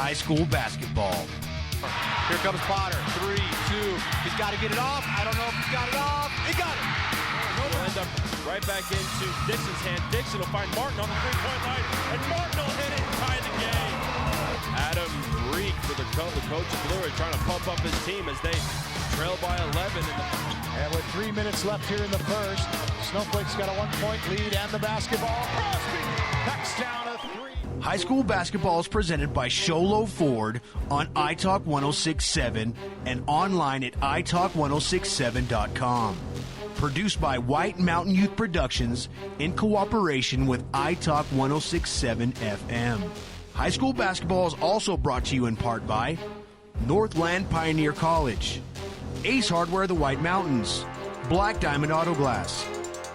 high school basketball. Here comes Potter. 3, 2. He's got to get it off. I don't know if he's got it off. He got it. He'll end up right back into Dixon's hand. Dixon will find Martin on the three-point line, and Martin will hit it and tie the game. Adam Reek for the coach of Blue Ridge trying to pump up his team as they trail by 11. And with 3 minutes left here in the first, Snowflake's got a 1-point lead and the basketball. Crosby knocks down a 3. High school basketball is presented by Sholo Ford on iTalk 1067 and online at iTalk1067.com. Produced by White Mountain Youth Productions in cooperation with iTalk 1067 FM. High school basketball is also brought to you in part by Northland Pioneer College, Ace Hardware the White Mountains, Black Diamond Auto Glass,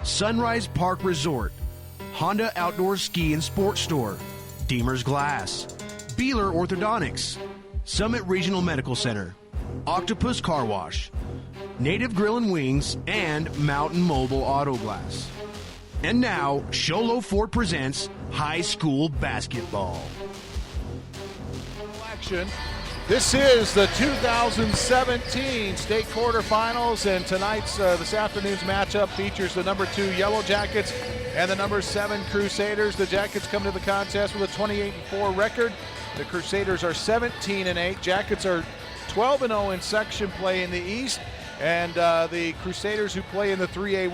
Sunrise Park Resort, Honda Outdoor Ski and Sports Store, Deemer's Glass, Beeler Orthodontics, Summit Regional Medical Center, Octopus Car Wash, Native Grill and Wings, and Mountain Mobile Auto Glass. And now, Sholo Ford presents high school basketball. Action. This is the 2017 state quarterfinals, and this afternoon's matchup features the number 2 Yellow Jackets and the number 7 Crusaders. The Jackets come to the contest with a 28-4 record. The Crusaders are 17-8. Jackets are 12-0 in section play in the East, and the Crusaders, who play in the 3A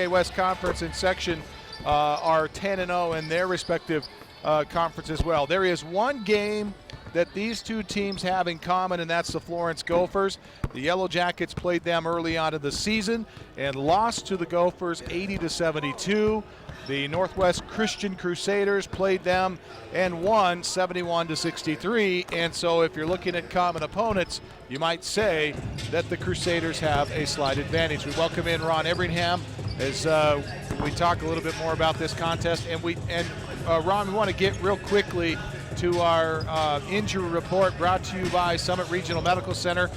West Conference in section, are 10-0 in their respective conference as well. There is one game that these two teams have in common, and that's the Florence Gophers. The Yellow Jackets played them early on in the season and lost to the Gophers 80-72. The Northwest Christian Crusaders played them and won 71-63. And so if you're looking at common opponents, you might say that the Crusaders have a slight advantage. We welcome in Ron Everingham as we talk a little bit more about this contest. And Ron, we want to get real quickly to our injury report brought to you by Summit Regional Medical Center.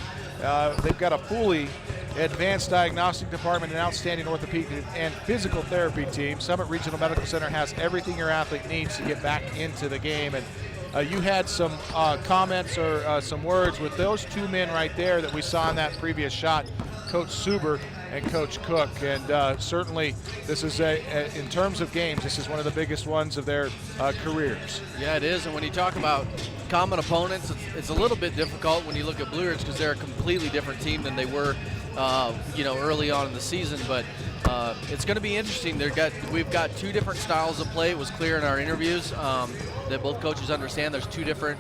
They've got a fully advanced diagnostic department, an outstanding orthopedic and physical therapy team. Summit Regional Medical Center has everything your athlete needs to get back into the game. And you had some comments or some words with those two men right there that we saw in that previous shot, Coach Suber and Coach Cook. And certainly this is, in terms of games, this is one of the biggest ones of their careers. Yeah, it is. And when you talk about common opponents, it's a little bit difficult when you look at Blue Ridge because they're a completely different team than they were early on in the season. But it's going to be interesting. We've got two different styles of play. It was clear in our interviews that both coaches understand there's two different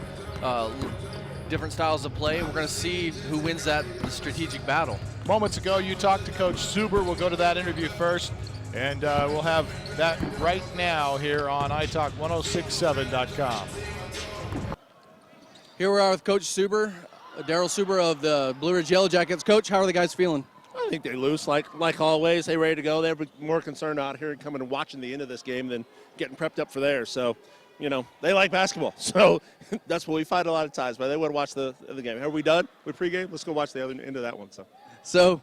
styles of play. We're going to see who wins that strategic battle. Moments ago, you talked to Coach Suber. We'll go to that interview first, and we'll have that right now here on iTalk1067.com. Here we are with Coach Suber, Daryl Suber of the Blue Ridge Yellow Jackets. Coach, how are the guys feeling? I think they're loose, like always. They're ready to go. They're more concerned out here coming and watching the end of this game than getting prepped up for theirs. So, they like basketball. So that's what we fight a lot of times. But they want to watch the game. Are we done with pregame? Let's go watch the other end of that one. So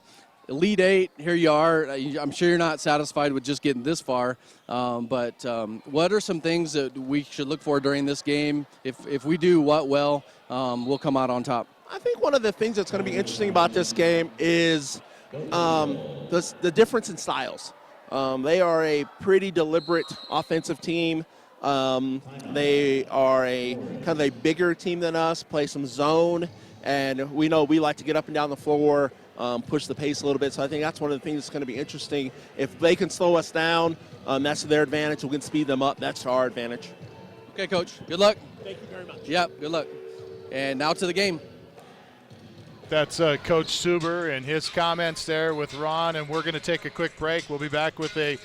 Elite Eight, here you are. I'm sure you're not satisfied with just getting this far. But what are some things that we should look for during this game? If we do well, we'll come out on top. I think one of the things that's going to be interesting about this game is the difference in styles. They are a pretty deliberate offensive team. They are a kind of a bigger team than us, play some zone, and we know we like to get up and down the floor, push the pace a little bit. So I think that's one of the things that's going to be interesting. If they can slow us down, that's to their advantage. We can speed them up. That's to our advantage. Okay, Coach. Good luck. Thank you very much. Yep, good luck. And now to the game. That's Coach Suber and his comments there with Ron, and we're going to take a quick break. We'll be back with a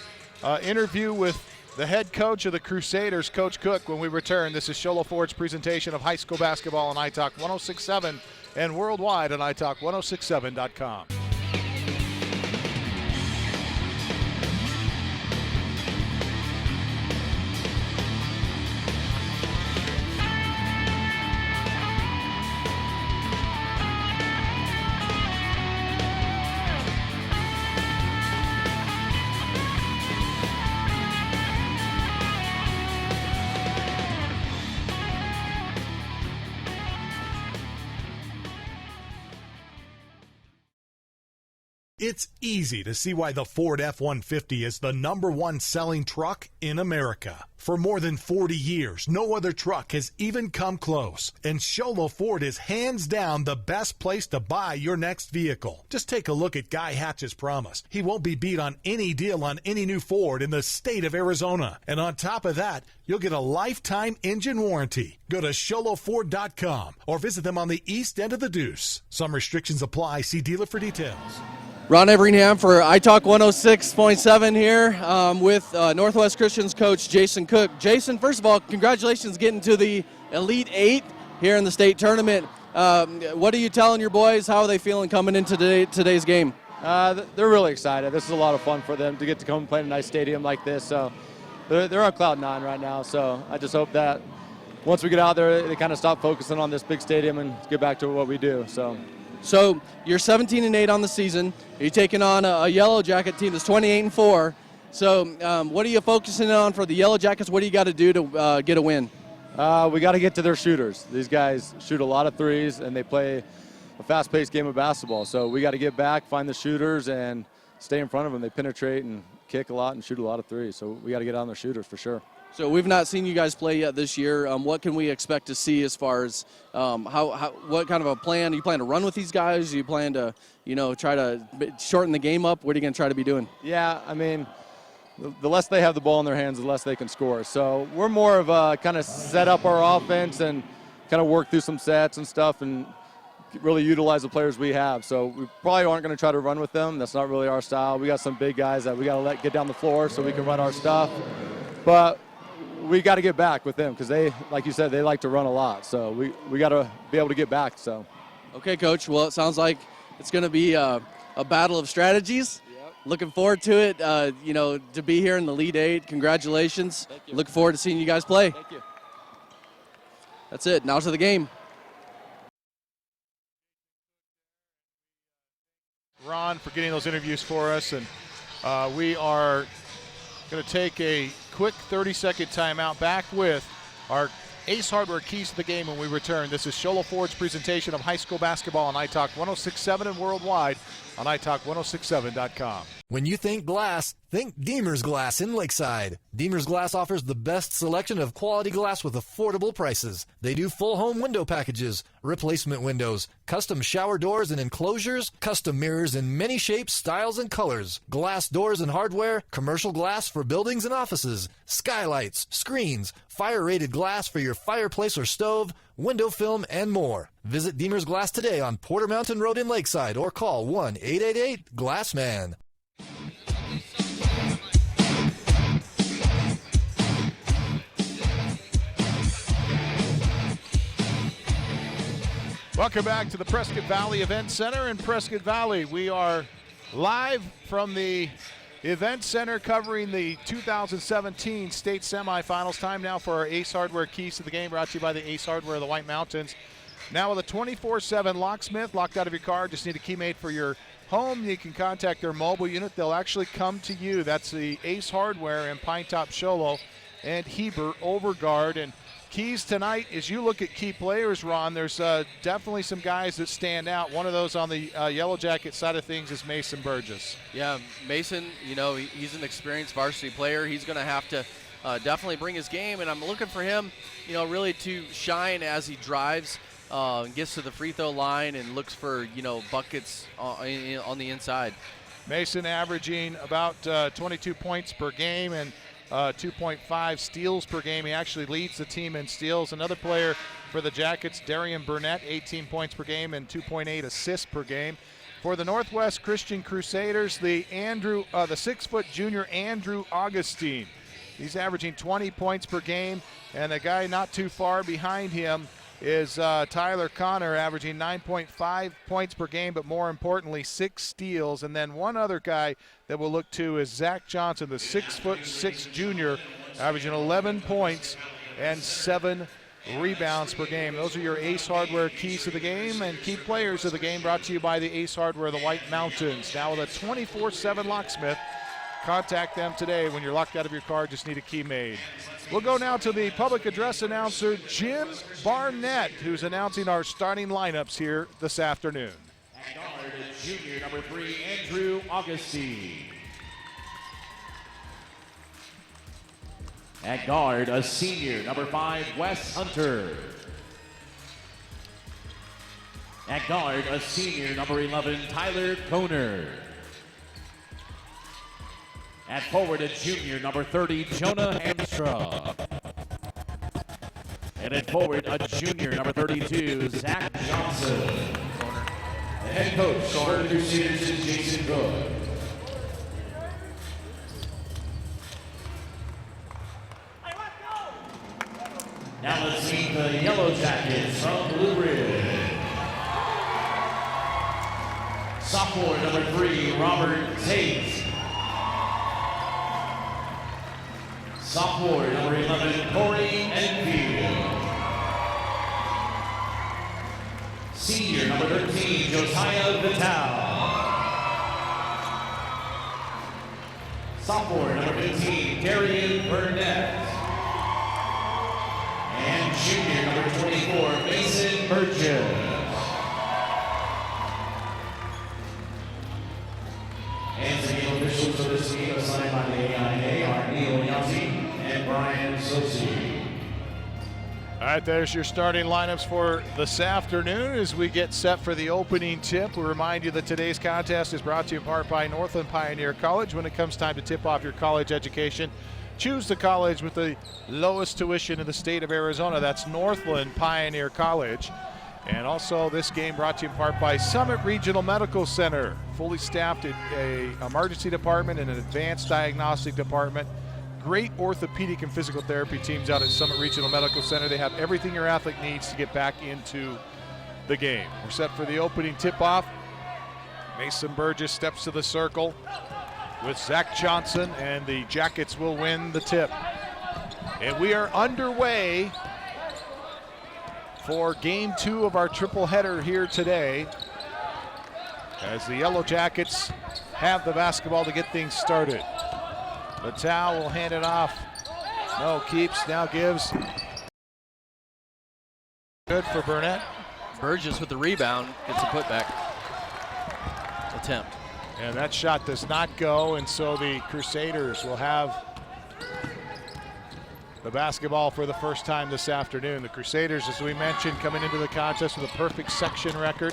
interview with the head coach of the Crusaders, Coach Cook, when we return. This is Sholo Ford's presentation of high school basketball on iTalk 1067 and worldwide on iTalk1067.com. It's easy to see why the Ford F-150 is the #1 selling truck in America. For more than 40 years, no other truck has even come close. And Sholo Ford is hands down the best place to buy your next vehicle. Just take a look at Guy Hatch's promise. He won't be beat on any deal on any new Ford in the state of Arizona. And on top of that, you'll get a lifetime engine warranty. Go to SholoFord.com or visit them on the east end of the Deuce. Some restrictions apply. See dealer for details. Ron Everingham for iTalk 106.7 here with Northwest Christian's coach Jason Cook. Jason, first of all, congratulations getting to the Elite Eight here in the state tournament. What are you telling your boys? How are they feeling coming into today's game? They're really excited. This is a lot of fun for them to get to come and play in a nice stadium like this. So they're on cloud 9 right now. So I just hope that once we get out there, they kind of stop focusing on this big stadium and get back to what we do. So you're 17-8 on the season. You're taking on a Yellow Jacket team that's 28-4. So what are you focusing on for the Yellow Jackets? What do you got to do to get a win? We got to get to their shooters. These guys shoot a lot of threes, and they play a fast-paced game of basketball. So we got to get back, find the shooters, and stay in front of them. They penetrate and kick a lot and shoot a lot of threes. So we got to get on their shooters for sure. So we've not seen you guys play yet this year. What can we expect to see as far as what kind of a plan? Are you plan to run with these guys? Are you plan to, try to shorten the game up? What are you going to try to be doing? Yeah, I mean, the less they have the ball in their hands, the less they can score. So we're more of a kind of set up our offense and kind of work through some sets and stuff and really utilize the players we have. So we probably aren't going to try to run with them. That's not really our style. We got some big guys that we got to let get down the floor so we can run our stuff. But we got to get back with them because they, like you said, they like to run a lot. So we got to be able to get back. So, okay, Coach. Well, it sounds like it's going to be a battle of strategies. Yep. Looking forward to it. To be here in the Elite Eight. Congratulations. Thank you. Looking forward to seeing you guys play. Thank you. That's it. Now to the game. Ron, for getting those interviews for us, and we are going to take a quick 30-second timeout. Back with our Ace Hardware keys to the game when we return. This is Sholo Ford's presentation of high school basketball on iTalk 106.7 and worldwide on iTalk1067.com. When you think glass, think Deemer's Glass in Lakeside. Deemer's Glass offers the best selection of quality glass with affordable prices. They do full home window packages, replacement windows, custom shower doors and enclosures, custom mirrors in many shapes, styles, and colors, glass doors and hardware, commercial glass for buildings and offices, skylights, screens, fire-rated glass for your fireplace or stove, window film, and more. Visit Deemer's Glass today on Porter Mountain Road in Lakeside or call 1-888-GLASSMAN. Welcome back to the Prescott Valley Event Center in Prescott Valley. We are live from the Event Center covering the 2017 state semifinals. Time now for our Ace Hardware keys to the game, brought to you by the Ace Hardware of the White Mountains. Now with a 24/7 locksmith, locked out of your car, just need a key made for your home. You can contact their mobile unit. They'll actually come to you. That's the Ace Hardware in Pine Top, Sholo, and Heber, Overguard. And keys tonight, as you look at key players, Ron, there's definitely some guys that stand out. One of those on the Yellow Jacket side of things is Mason Burgess. Yeah, Mason, he's an experienced varsity player. He's going to have to definitely bring his game, and I'm looking for him, really to shine as he drives, gets to the free throw line and looks for, buckets on the inside. Mason averaging about 22 points per game and 2.5 steals per game. He actually leads the team in steals. Another player for the Jackets, Darian Burnett, 18 points per game and 2.8 assists per game. For the Northwest Christian Crusaders, the 6-foot junior Andrew Augustine. He's averaging 20 points per game, and a guy not too far behind him is Tyler Connor, averaging 9.5 points per game, but more importantly, 6 steals. And then one other guy that we'll look to is Zach Johnson, the 6'6" junior, averaging 11 points and 7 rebounds per game. Those are your Ace Hardware keys to the game and key players of the game, brought to you by the Ace Hardware of the White Mountains. Now with a 24/7 locksmith, contact them today. When you're locked out of your car, just need a key made. We'll go now to the public address announcer, Jim Barnett, who's announcing our starting lineups here this afternoon. Junior number 3, Andrew Augustine. At guard, a senior, number 5, Wes Hunter. At guard, a senior, number 11, Tyler Koner. At forward, a junior, number 30, Jonah Hamstra. And at forward, a junior, number 32, Zach Johnson. The head coach for the Crusaders is Jason Cook. Now let's meet the Yellow Jackets from Blue Ridge. Sophomore number 3, Robert Tate. Sophomore number 11, Corey Enfield. Senior number 13, Josiah Vitale. Sophomore number 15, Darian Burnett. And junior number 24, Mason Burgess. And the game officials for this game assigned by the AIA are Neil Yazzie and Brian Sosi. All right, there's your starting lineups for this afternoon as we get set for the opening tip. We remind you that today's contest is brought to you in part by Northland Pioneer College. When it comes time to tip off your college education, choose the college with the lowest tuition in the state of Arizona. That's Northland Pioneer College. And also this game brought to you in part by Summit Regional Medical Center. Fully staffed a emergency department and an advanced diagnostic department. Great orthopedic and physical therapy teams out at Summit Regional Medical Center. They have everything your athlete needs to get back into the game. We're set for the opening tip-off. Mason Burgess steps to the circle with Zach Johnson, and the Jackets will win the tip. And we are underway for game 2 of our triple header here today, as the Yellow Jackets have the basketball to get things started. Vitale will hand it off. No, keeps, now gives. Good for Burnett. Burgess with the rebound, gets a putback attempt. And that shot does not go, and so the Crusaders will have the basketball for the first time this afternoon. The Crusaders, as we mentioned, coming into the contest with a perfect section record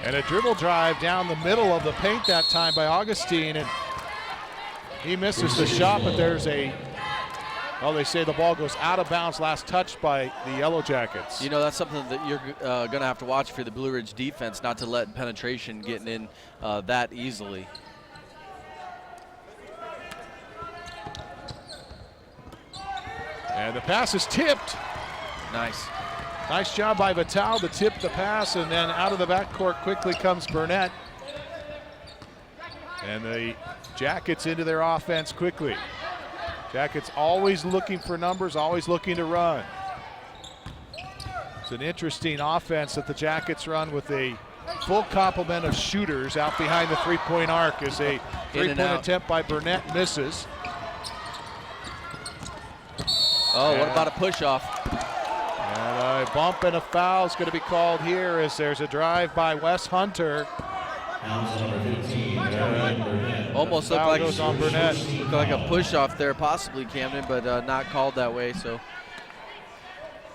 and a dribble drive down the middle of the paint that time by Augustine, and he misses the shot, but there's a, well, they say the ball goes out of bounds, last touched by the Yellow Jackets. You know, that's something that you're going to have to watch for the Blue Ridge defense, not to let penetration getting in that easily. And the pass is tipped. Nice. Nice job by Vitale to tip the pass, and then out of the backcourt quickly comes Burnett. And the Jackets into their offense quickly. Jackets always looking for numbers, always looking to run. It's an interesting offense that the Jackets run with a full complement of shooters out behind the three-point arc as a three-point attempt by Burnett misses. Oh, what about a push-off? And a bump and a foul is going to be called here as there's a drive by Wes Hunter. Almost looked like a push-off there, possibly, Camden, but not called that way. So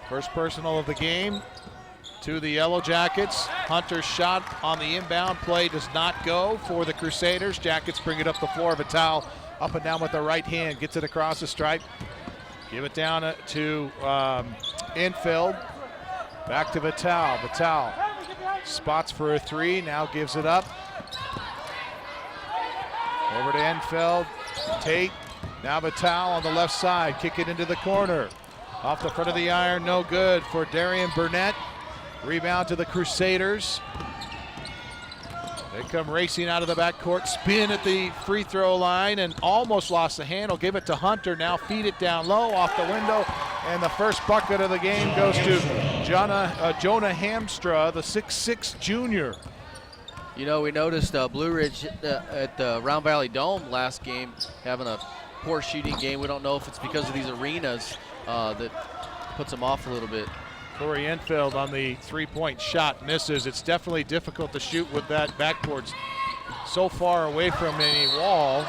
first personal of the game to the Yellow Jackets. Hunter's shot on the inbound play does not go for the Crusaders. Jackets bring it up the floor. Vitale up and down with the right hand, gets it across the stripe. Give it down to infield. Back to Vitale. Vitale spots for a three, now gives it up. Over to Enfield. Tate. Now Vitale on the left side. Kick it into the corner. Off the front of the iron, no good for Darian Burnett. Rebound to the Crusaders. They come racing out of the backcourt, spin at the free throw line, and almost lost the handle. Give it to Hunter, now feed it down low off the window, and the first bucket of the game goes to Jonah Hamstra, the 6'6" junior. You know, we noticed Blue Ridge at the Round Valley Dome last game having a poor shooting game. We don't know if it's because of these arenas that puts them off a little bit. Corey Enfield on the three-point shot misses. It's definitely difficult to shoot with that backboard so far away from any wall.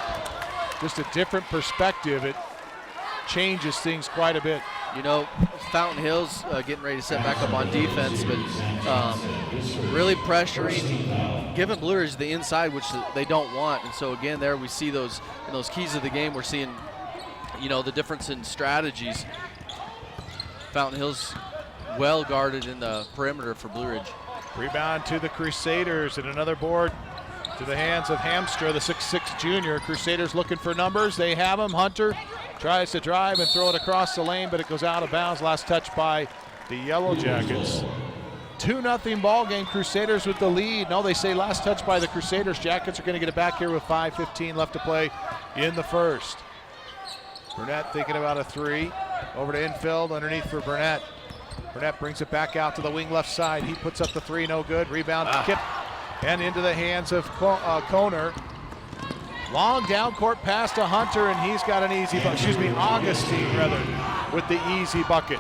Just a different perspective. It changes things quite a bit. You know, Fountain Hills getting ready to set back up on defense, but really pressuring, giving Blue Ridge the inside, which they don't want. And so again, there we see those in those keys of the game. We're seeing, you know, the difference in strategies. Fountain Hills well guarded in the perimeter for Blue Ridge. Rebound to the Crusaders, and another board to the hands of Hamstra, the 6'6" junior. Crusaders looking for numbers. They have him. Hunter tries to drive and throw it across the lane, but it goes out of bounds. Last touch by the Yellow Jackets. 2-0 ball game. Crusaders with the lead. No, they say last touch by the Crusaders. Jackets are going to get it back here with 5:15 left to play in the first. Burnett thinking about a three. Over to Enfield, underneath for Burnett. Burnett brings it back out to the wing left side. He puts up the three, no good. Rebound, Kip, and into the hands of Koner. Long down court pass to Hunter, and he's got an easy bucket. Excuse me, Augustine rather, with the easy bucket.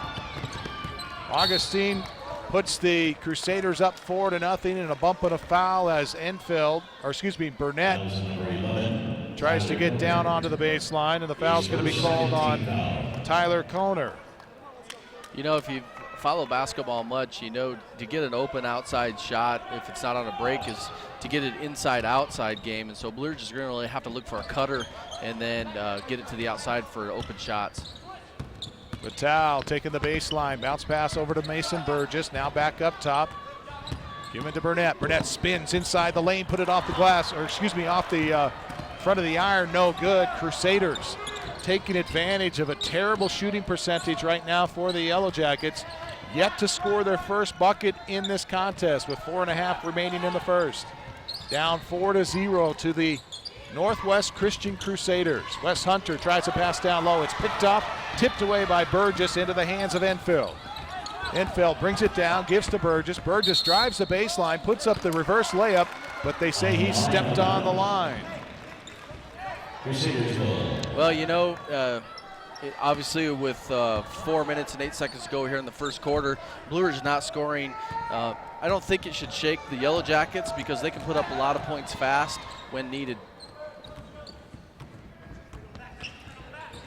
Augustine puts the Crusaders up 4-0, and a bump and a foul as Burnett tries to get down onto the baseline, and the foul's going to be called on Tyler Koner. You know, if you follow basketball much, you know to get an open outside shot, if it's not on a break, is to get an inside-outside game. And so Blue Ridge is going to really have to look for a cutter and then get it to the outside for open shots. Vitale taking the baseline, bounce pass over to Mason Burgess, now back up top. Give it to Burnett. Burnett spins inside the lane, put it off the glass, or excuse me, off the front of the iron, no good. Crusaders taking advantage of a terrible shooting percentage right now for the Yellow Jackets. Yet to score their first bucket in this contest with 4.5 remaining in the first. Down 4-0 to the Northwest Christian Crusaders. Wes Hunter tries to pass down low. It's picked up, tipped away by Burgess into the hands of Enfield. Enfield brings it down, gives to Burgess. Burgess drives the baseline, puts up the reverse layup, but they say he stepped on the line. Well, you know, obviously with 4 minutes and 8 seconds to go here in the first quarter, Blue Ridge not scoring. I don't think it should shake the Yellow Jackets because they can put up a lot of points fast when needed.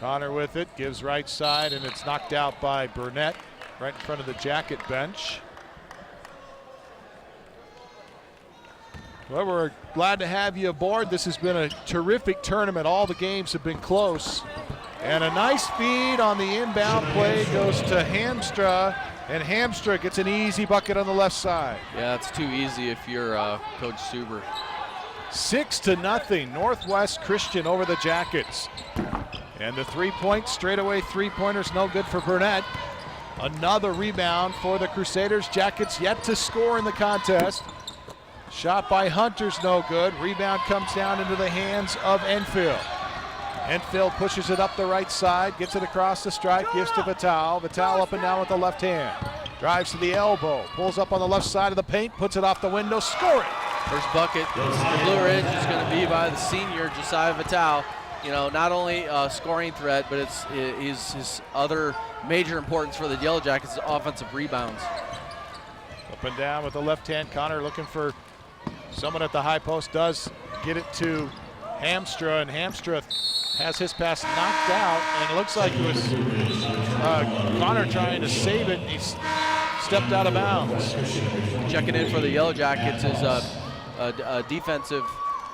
Connor with it, gives right side, and it's knocked out by Burnett right in front of the Jacket bench. Well, we're glad to have you aboard. This has been a terrific tournament. All the games have been close. And a nice feed on the inbound play goes to Hamstra, and Hamstra gets an easy bucket on the left side. Yeah, it's too easy if you're Coach Suber. 6-0, Northwest Christian over the Jackets. And the three-point straightaway three-pointer's no good for Burnett. Another rebound for the Crusaders. Jackets yet to score in the contest. Shot by Hunter's no good. Rebound comes down into the hands of Enfield. Enfield pushes it up the right side, gets it across the stripe, gives to Vitale. Vitale up and down with the left hand. Drives to the elbow, pulls up on the left side of the paint, puts it off the window, score it. First bucket for Blue Ridge is going to be by the senior, Josiah Vitale. You know, not only a scoring threat, but it's his other major importance for the Yellow Jackets is offensive rebounds. Up and down with the left hand. Connor looking for someone at the high post, does get it to Hamstra, and Hamstra has his pass knocked out, and it looks like it was Connor trying to save it, and he stepped out of bounds. Checking in for the Yellow Jackets is a defensive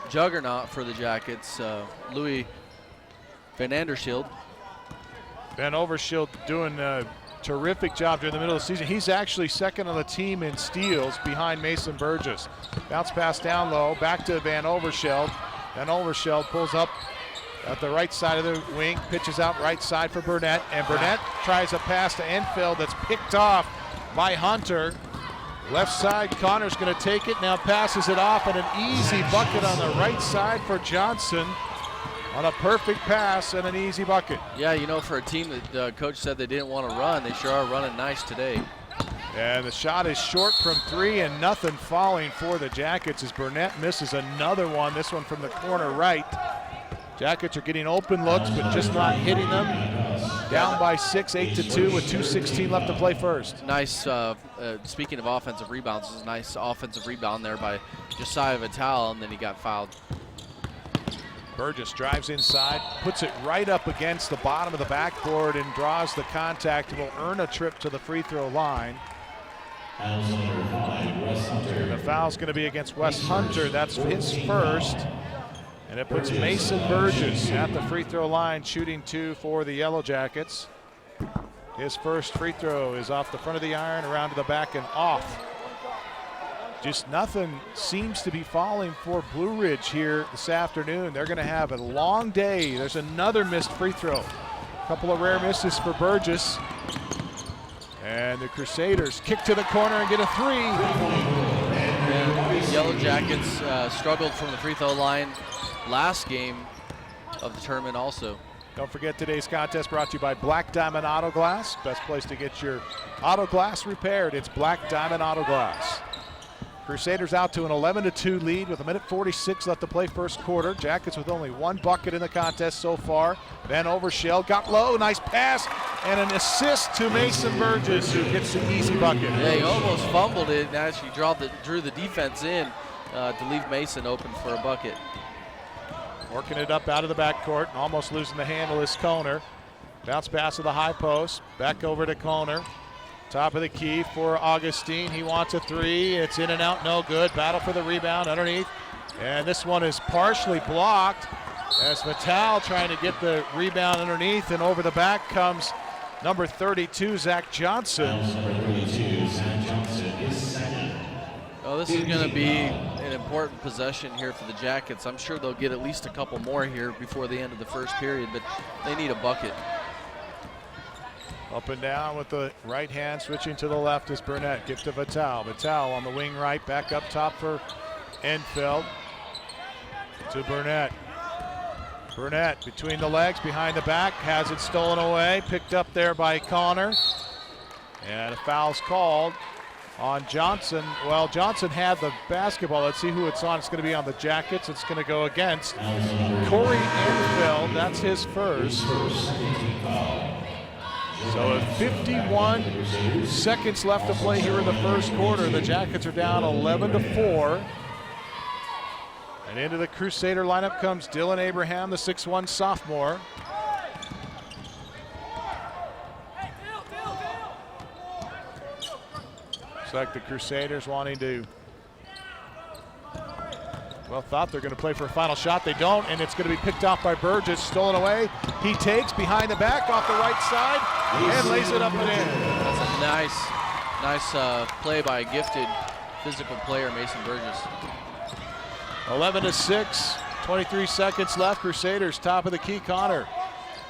juggernaut for the Jackets, Louis Van Anderschild. Van Overschild doing a terrific job during the middle of the season. He's actually second on the team in steals behind Mason Burgess. Bounce pass down low, back to Van Overschild. Van Overschild pulls up at the right side of the wing, pitches out right side for Burnett, and Burnett tries a pass to Enfield that's picked off by Hunter. Left side, Connor's going to take it, now passes it off, and an easy bucket on the right side for Johnson on a perfect pass and an easy bucket. Yeah, you know, for a team that coach said they didn't want to run, they sure are running nice today. And the shot is short from three, and nothing falling for the Jackets as Burnett misses another one, this one from the corner right. Jackets are getting open looks, but just not hitting them. Down by 6, 8-2 with 2:16 left to play first. Nice, speaking of offensive rebounds, this is a nice offensive rebound there by Josiah Vitale, and then he got fouled. Burgess drives inside, puts it right up against the bottom of the backboard and draws the contact and will earn a trip to the free throw line. And the foul's going to be against Wes Hunter. That's his first. And it puts Mason Burgess at the free throw line, shooting 2 for the Yellow Jackets. His first free throw is off the front of the iron, around to the back and off. Just nothing seems to be falling for Blue Ridge here this afternoon. They're going to have a long day. There's another missed free throw. A couple of rare misses for Burgess. And the Crusaders kick to the corner and get a 3. And the Yellow Jackets struggled from the free throw line last game of the tournament also. Don't forget today's contest brought to you by Black Diamond Auto Glass. Best place to get your auto glass repaired. It's Black Diamond Auto Glass. Crusaders out to an 11-2 lead with 1:46 left to play first quarter. Jackets with only 1 bucket in the contest so far. Van Overshell got low, nice pass, and an assist to Mason Burgess, who gets the easy bucket. Yeah, he almost fumbled it and actually drew the defense in to leave Mason open for a bucket. Working it up out of the backcourt and almost losing the handle is Koner. Bounce pass to the high post, back over to Koner. Top of the key for Augustine. He wants a 3. It's in and out, no good. Battle for the rebound underneath. And this one is partially blocked as Vitale trying to get the rebound underneath, and over the back comes number 32, Zach Johnson. Oh, this is going to be an important possession here for the Jackets. I'm sure they'll get at least a couple more here before the end of the first period, but they need a bucket. Up and down with the right hand, switching to the left is Burnett. Give to Vitale. Vitale on the wing right, back up top for Enfeld. To Burnett. Burnett between the legs, behind the back, has it stolen away. Picked up there by Connor. And a foul's called on Johnson. Well, Johnson had the basketball. Let's see who it's on. It's going to be on the Jackets. It's going to go against Corey Enfeld. That's his first. So 51 seconds left to play here in the first quarter. The Jackets are down 11-4. And into the Crusader lineup comes Dylan Abraham, the 6'1 sophomore. Looks like the Crusaders wanting to, well, thought they're going to play for a final shot. They don't, and it's going to be picked off by Burgess, stolen away. He takes behind the back off the right side and lays it up and in. That's a nice play by a gifted physical player, Mason Burgess. 11-6, 23 seconds left. Crusaders top of the key. Connor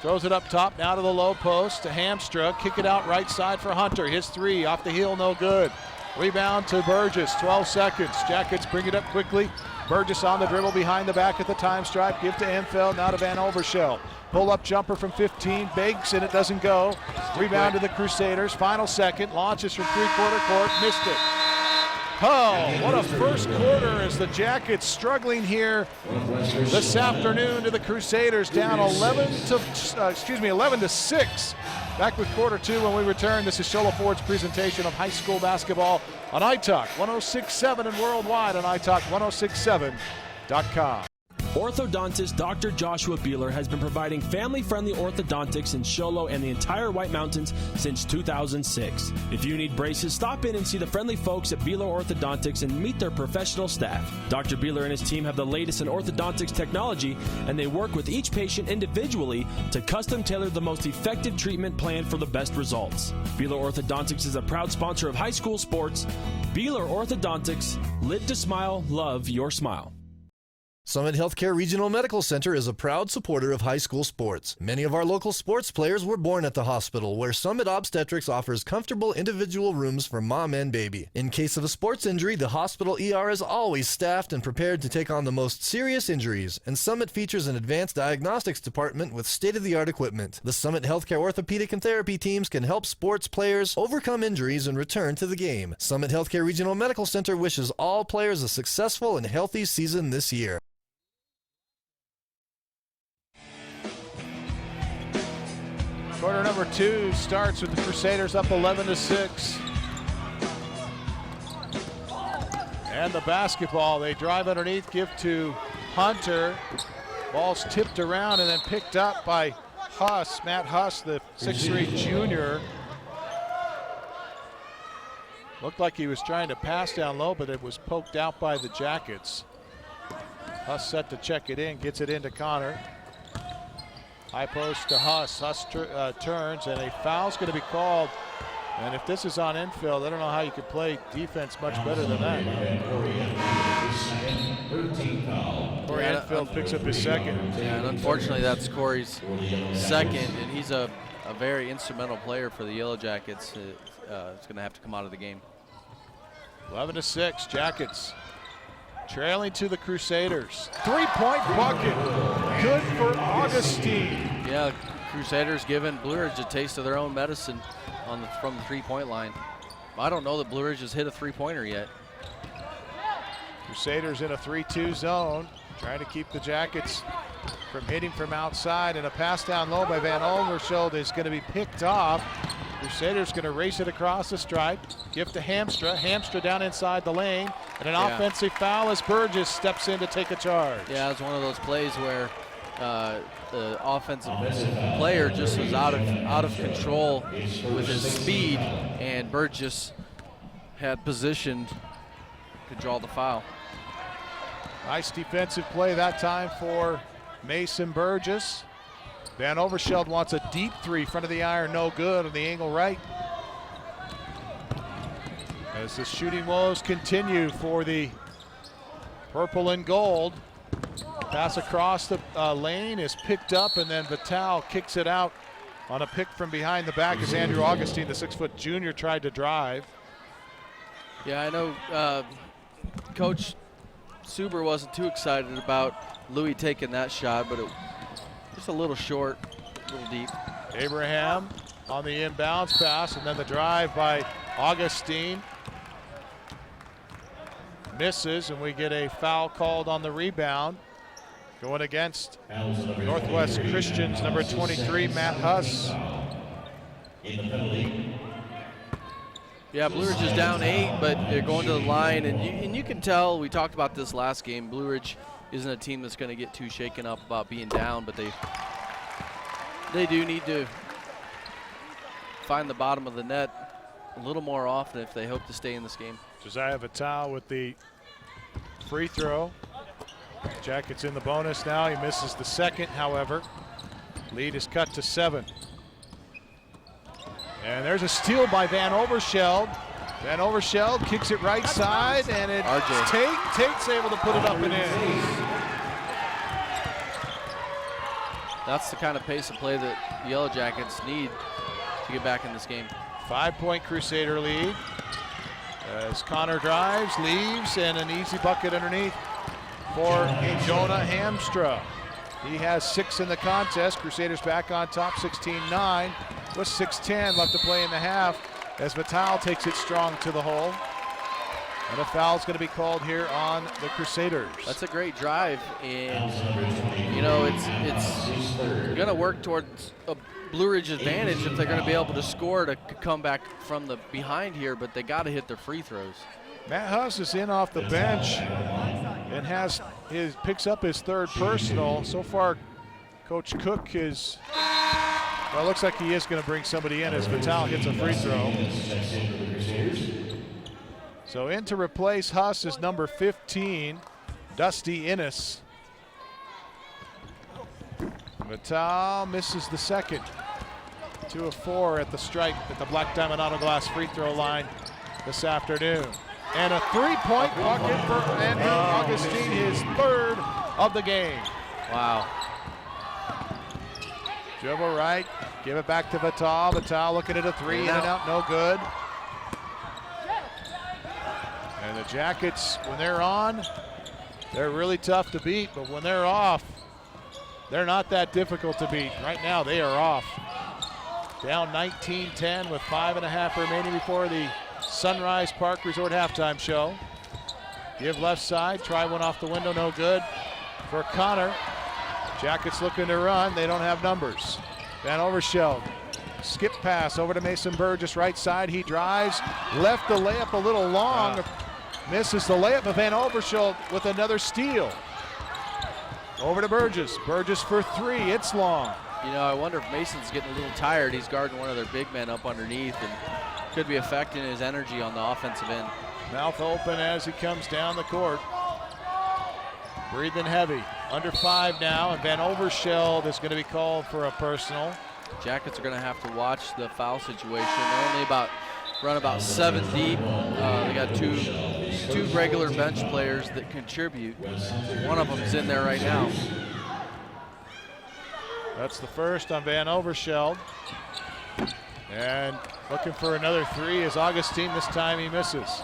throws it up top, now to the low post to Hamstra. Kick it out right side for Hunter. His 3 off the heel, no good. Rebound to Burgess, 12 seconds. Jackets bring it up quickly. Burgess on the dribble behind the back at the time stripe. Give to Enfeld, now to Van Overshell. Pull-up jumper from 15, Biggs, and it doesn't go. Rebound to the Crusaders. Final second, launches from three-quarter court, missed it. Oh, what a first quarter as the Jackets struggling here this afternoon to the Crusaders, down 11-6. Back with quarter 2 when we return. This is Shola Ford's presentation of high school basketball on iTalk 106.7 and worldwide on iTalk1067.com. Orthodontist Dr. Joshua Beeler has been providing family-friendly orthodontics in Show Low and the entire White Mountains since 2006. If you need braces, stop in and see the friendly folks at Beeler Orthodontics and meet their professional staff. Dr. Beeler and his team have the latest in orthodontics technology, and they work with each patient individually to custom tailor the most effective treatment plan for the best results. Beeler Orthodontics is a proud sponsor of high school sports. Beeler Orthodontics, live to smile, love your smile. Summit Healthcare Regional Medical Center is a proud supporter of high school sports. Many of our local sports players were born at the hospital, where Summit Obstetrics offers comfortable individual rooms for mom and baby. In case of a sports injury, the hospital ER is always staffed and prepared to take on the most serious injuries, and Summit features an advanced diagnostics department with state-of-the-art equipment. The Summit Healthcare orthopedic and therapy teams can help sports players overcome injuries and return to the game. Summit Healthcare Regional Medical Center wishes all players a successful and healthy season this year. Quarter number 2 starts with the Crusaders up 11-6. And the basketball, they drive underneath, give to Hunter. Ball's tipped around and then picked up by Huss, Matt Huss, the 6'3" junior. Looked like he was trying to pass down low, but it was poked out by the Jackets. Huss set to check it in, gets it into Connor. High post to Huss. Huss turns, and a foul's going to be called. And if this is on infield, I don't know how you could play defense much better than that. Corey Enfield picks up his second. Yeah, and unfortunately that's Corey's second, and he's a very instrumental player for the Yellow Jackets. It's going to have to come out of the game. 11-6, Jackets trailing to the Crusaders. 3-point bucket, good for Augustine. Yeah, Crusaders giving Blue Ridge a taste of their own medicine from the 3-point line. I don't know that Blue Ridge has hit a 3-pointer yet. Crusaders in a 3-2 zone, trying to keep the Jackets from hitting from outside, and a pass down low by Van Overschild is going to be picked off. Crusaders going to race it across the stripe, give to Hamstra. Hamstra down inside the lane, and an offensive foul as Burgess steps in to take a charge. Yeah, it's one of those plays where the offensive player just was out of control with his speed, and Burgess had positioned to draw the foul. Nice defensive play that time for Mason Burgess. Van Overschild wants a deep three, front of the iron, no good on the angle right. As the shooting woes continue for the purple and gold. Pass across the lane is picked up, and then Vital kicks it out on a pick from behind the back as Andrew Augustine, the 6' junior, tried to drive. Yeah, I know Coach Suber wasn't too excited about Louis taking that shot, but it just a little short, a little deep. Abraham on the inbounds pass, and then the drive by Augustine. Misses, and we get a foul called on the rebound. Going against Northwest Christian's number 23, Matt Huss. Yeah, Blue Ridge is down 8, but they're going to the line, and you can tell, we talked about this last game, Blue Ridge isn't a team that's going to get too shaken up about being down, but they do need to find the bottom of the net a little more often if they hope to stay in this game. Josiah Vital with the free throw. Jackets in the bonus now. He misses the second, however. Lead is cut to 7. And there's a steal by Van Overschild. Van Overschild kicks it right side, and it's Tate's able to put it up and in. That's the kind of pace of play that the Yellow Jackets need to get back in this game. 5-point Crusader lead. As Connor drives, leaves, and an easy bucket underneath for Jonah Hamstra. He has 6 in the contest. Crusaders back on top, 16-9. With 6:10 left to play in the half as Vital takes it strong to the hole. And a foul's going to be called here on the Crusaders. That's a great drive, and you know it's going to work towards a Blue Ridge advantage if they're going to be able to score to come back from the behind here, but they got to hit their free throws. Matt Huss is in off the bench and picks up his 3rd personal. So far, Coach Cook is, well, it looks like he is going to bring somebody in as Vital hits a free throw. So in to replace Huss is number 15, Dusty Innes. Vital misses the second. 2 of 4 at the stripe at the Black Diamond Auto Glass free throw line this afternoon. And a 3-point bucket for Andrew Augustine, his 3rd of the game. Wow. Dribble right, give it back to Vital. Vital looking at a 3, in and out, no good. And the Jackets, when they're on, they're really tough to beat, but when they're off, they're not that difficult to beat. Right now, they are off. Down 19-10 with 5.5 remaining before the Sunrise Park Resort halftime show. Give left side, try one off the window, no good for Connor. Jackets looking to run, they don't have numbers. Van Overschild skip pass over to Mason Burgess, right side. He drives, left the layup a little long. Misses the layup, but Van Oversholt with another steal. Over to Burgess. Burgess for three. It's long. You know, I wonder if Mason's getting a little tired. He's guarding one of their big men up underneath and could be affecting his energy on the offensive end. Mouth open as he comes down the court. Breathing heavy. Under 5 now, and Van Oversholt is going to be called for a personal. Jackets are going to have to watch the foul situation. They're only run about 7 deep. They got two regular bench players that contribute. One of them's in there right now. That's the first on Van Oversholt. And looking for another 3 is Augustine. This time he misses.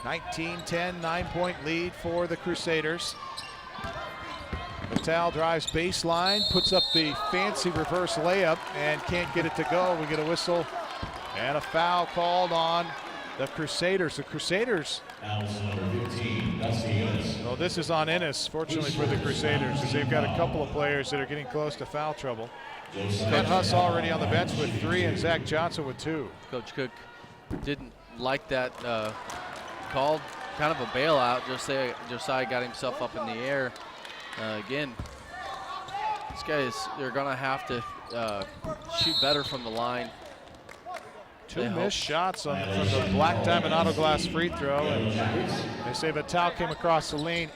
19-10, 9-point lead for the Crusaders. Mattel drives baseline, puts up the fancy reverse layup, and can't get it to go. We get a whistle and a foul called on the Crusaders. The Crusaders. Well, this is on Ennis, fortunately for the Crusaders, as they've got a couple of players that are getting close to foul trouble. Ben Huss already on the bench with 3 and Zach Johnson with 2. Coach Cook didn't like that called, kind of a bailout. Josiah got himself up in the air. Again, these guys, they're going to have to shoot better from the line. 2 missed shots from the Black Diamond Auto Glass free throw, and they say Vitale came across the lane.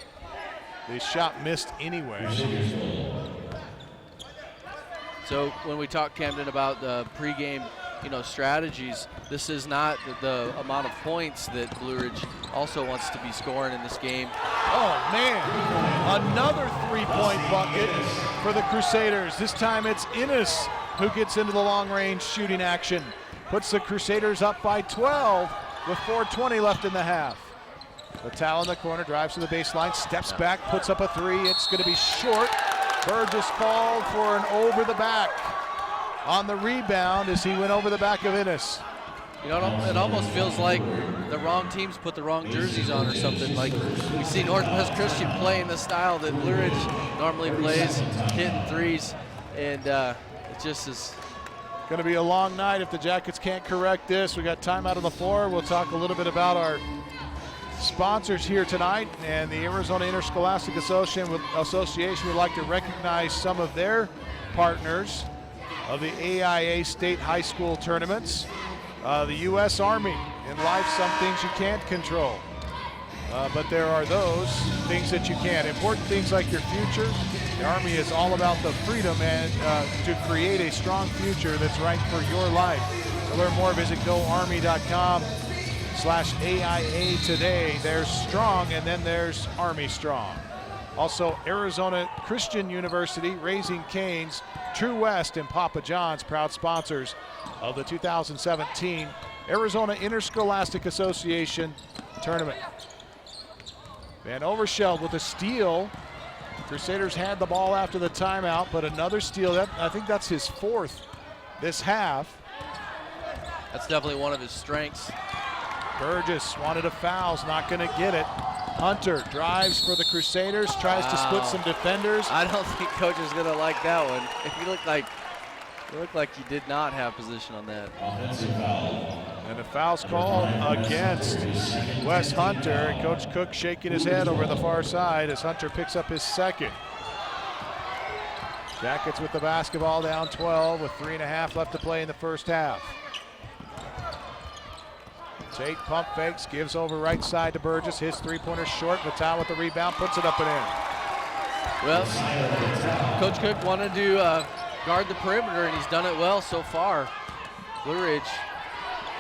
The shot missed anyway. So when we talk, Camden, about the pregame, strategies, this is not the amount of points that Blue Ridge also wants to be scoring in this game. Oh man, another 3-point bucket for the Crusaders. This time it's Ennis who gets into the long-range shooting action. Puts the Crusaders up by 12 with 4:20 left in the half. Vitale in the corner, drives to the baseline, steps back, puts up a 3. It's going to be short. Burgess called for an over the back on the rebound as he went over the back of Ennis. It almost feels like the wrong teams put the wrong jerseys on or something. Like we see Northwest Christian play in the style that Blue Ridge normally plays, hitting 3s, and it just is going to be a long night if the Jackets can't correct this. We got time out on the floor. We'll talk a little bit about our sponsors here tonight, and the Arizona Interscholastic Association would like to recognize some of their partners of the AIA State High School tournaments. The U.S. Army. In life, some things you can't control, but there are those things that you can. Important things like your future. The Army is all about the freedom and to create a strong future that's right for your life. To learn more, visit goarmy.com/AIA today. There's strong, and then there's Army Strong. Also, Arizona Christian University, Raising Cane's, TruWest, and Papa John's, proud sponsors of the 2017 Arizona Interscholastic Association tournament. Van Oversholt with a steal. Crusaders had the ball after the timeout, but another steal. I think that's his 4th this half. That's definitely one of his strengths. Burgess wanted a foul, is not going to get it. Hunter drives for the Crusaders, tries to split some defenders. I don't think Coach is going to like that one. You look like you did not have position on that. And the foul's called against Wes Hunter. And Coach Cook shaking his head over the far side as Hunter picks up his 2nd. Jackets with the basketball, down 12 with 3.5 left to play in the first half. Tate pump fakes, gives over right side to Burgess. His 3-pointer short. Vitale with the rebound, puts it up and in. Well, Coach Cook wanted to guard the perimeter, and he's done it well so far. Blue Ridge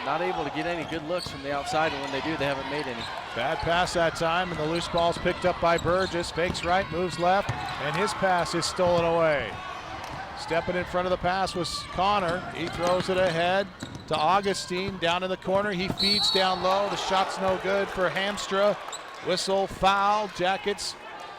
not able to get any good looks from the outside, and when they do, they haven't made any. Bad pass that time, and the loose ball's picked up by Burgess. Fakes right, moves left, and his pass is stolen away. Stepping in front of the pass was Connor. He throws it ahead to Augustine. Down in the corner, he feeds down low. The shot's no good for Hamstra. Whistle, foul. Jackets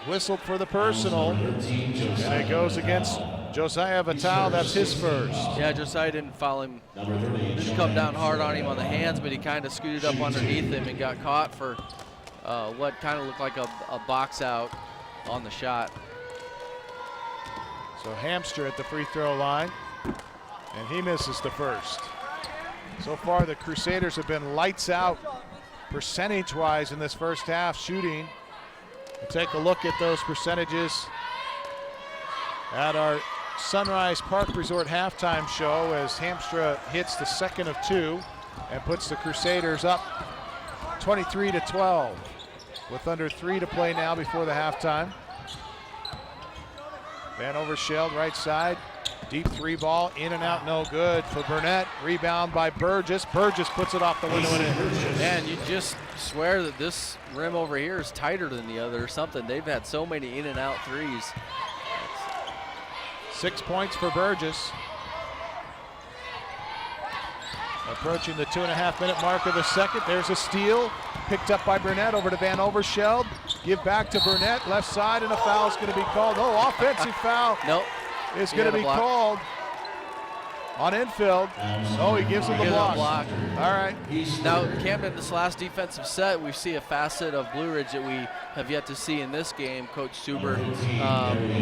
whistled for the personal. And it goes against Josiah Vitale. That's his first. Yeah, Josiah didn't foul him. Didn't come down hard on him on the hands, but he kind of scooted up underneath him and got caught for what kind of looked like a box out on the shot. So Hamstra at the free throw line. And he misses the first. So far, the Crusaders have been lights out percentage-wise in this first half shooting. We'll take a look at those percentages at our Sunrise Park Resort halftime show as Hamstra hits the second of 2 and puts the Crusaders up 23-12 with under 3 to play now before the halftime. Van Overscheld right side. Deep 3 ball, in and out, no good for Burnett. Rebound by Burgess. Burgess puts it off the window and in. Man, you just swear that this rim over here is tighter than the other or something. They've had so many in and out threes. 6 points for Burgess. Approaching the 2.5-minute mark of the second. There's a steal. Picked up by Burnett over to Van Overscheld. Give back to Burnett, left side, and a foul is going to be called. Oh, offensive foul. Nope. It's going to be called on infield. Oh, he gives him the block. All right. Now, Camden, this last defensive set, we see a facet of Blue Ridge that we have yet to see in this game, Coach Suber,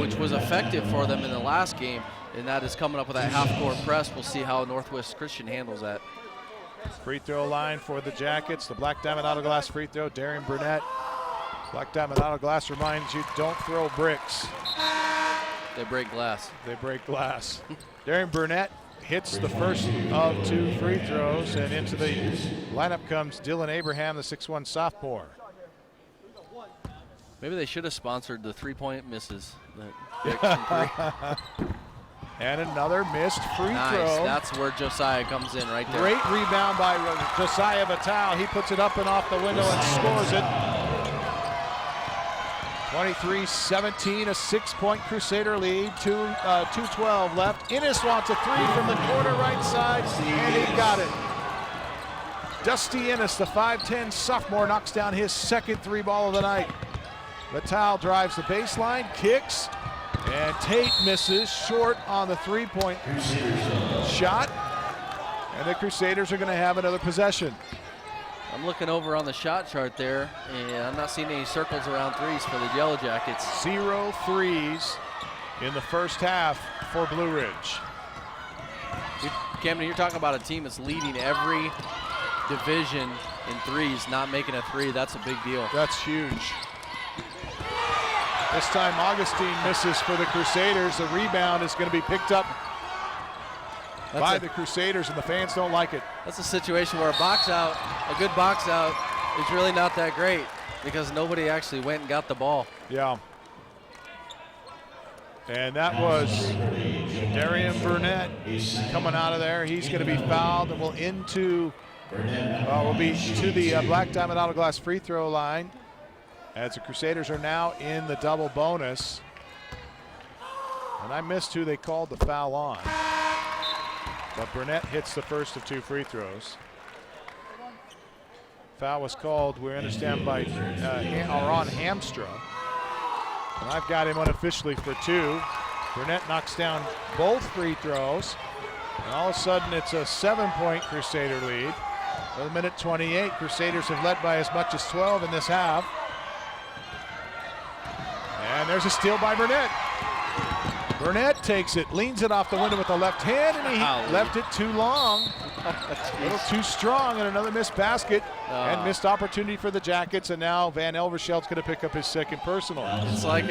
which was effective for them in the last game, and that is coming up with that half-court press. We'll see how Northwest Christian handles that. Free throw line for the Jackets. The Black Diamond Auto Glass free throw, Darian Burnett. Black Diamond Auto Glass reminds you, don't throw bricks. They break glass. They break glass. Darian Burnett hits the first of 2 free throws, and into the lineup comes Dylan Abraham, the 6'1 sophomore. Maybe they should have sponsored the 3-point misses. And another missed free throw. That's where Josiah comes in right there. Great rebound by Josiah Vitale. He puts it up and off the window and scores it. 23-17, a 6-point Crusader lead, 2:12 left. Innes wants a 3 from the corner right side, and he got it. Dusty Innes, the 5'10 sophomore, knocks down his second 3-ball of the night. Vitale drives the baseline, kicks, and Tate misses short on the 3-point shot. And the Crusaders are going to have another possession. I'm looking over on the shot chart there, and I'm not seeing any circles around threes for the Yellow Jackets. 0 threes in the first half for Blue Ridge. Camden, you're talking about a team that's leading every division in threes, not making a 3. That's a big deal. That's huge. This time Augustine misses for the Crusaders. The rebound is going to be picked up by the Crusaders, and the fans don't like it. That's a situation where a good box out is really not that great because nobody actually went and got the ball. Yeah. And that was Darian Burnett coming out of there. He's going to be fouled, and we'll be to the Black Diamond Auto Glass free throw line as the Crusaders are now in the double bonus. And I missed who they called the foul on. But Burnett hits the first of 2 free throws. Foul was called, we understand, by Ron Hamstra. And I've got him unofficially for 2. Burnett knocks down both free throws. And all of a sudden, it's a 7-point Crusader lead. With a minute 28, Crusaders have led by as much as 12 in this half. And there's a steal by Burnett. Burnett takes it, leans it off the window with the left hand, and he left it too long. A little too strong, and another missed basket and missed opportunity for the Jackets. And now Van Overscheld's going to pick up his second personal. It's like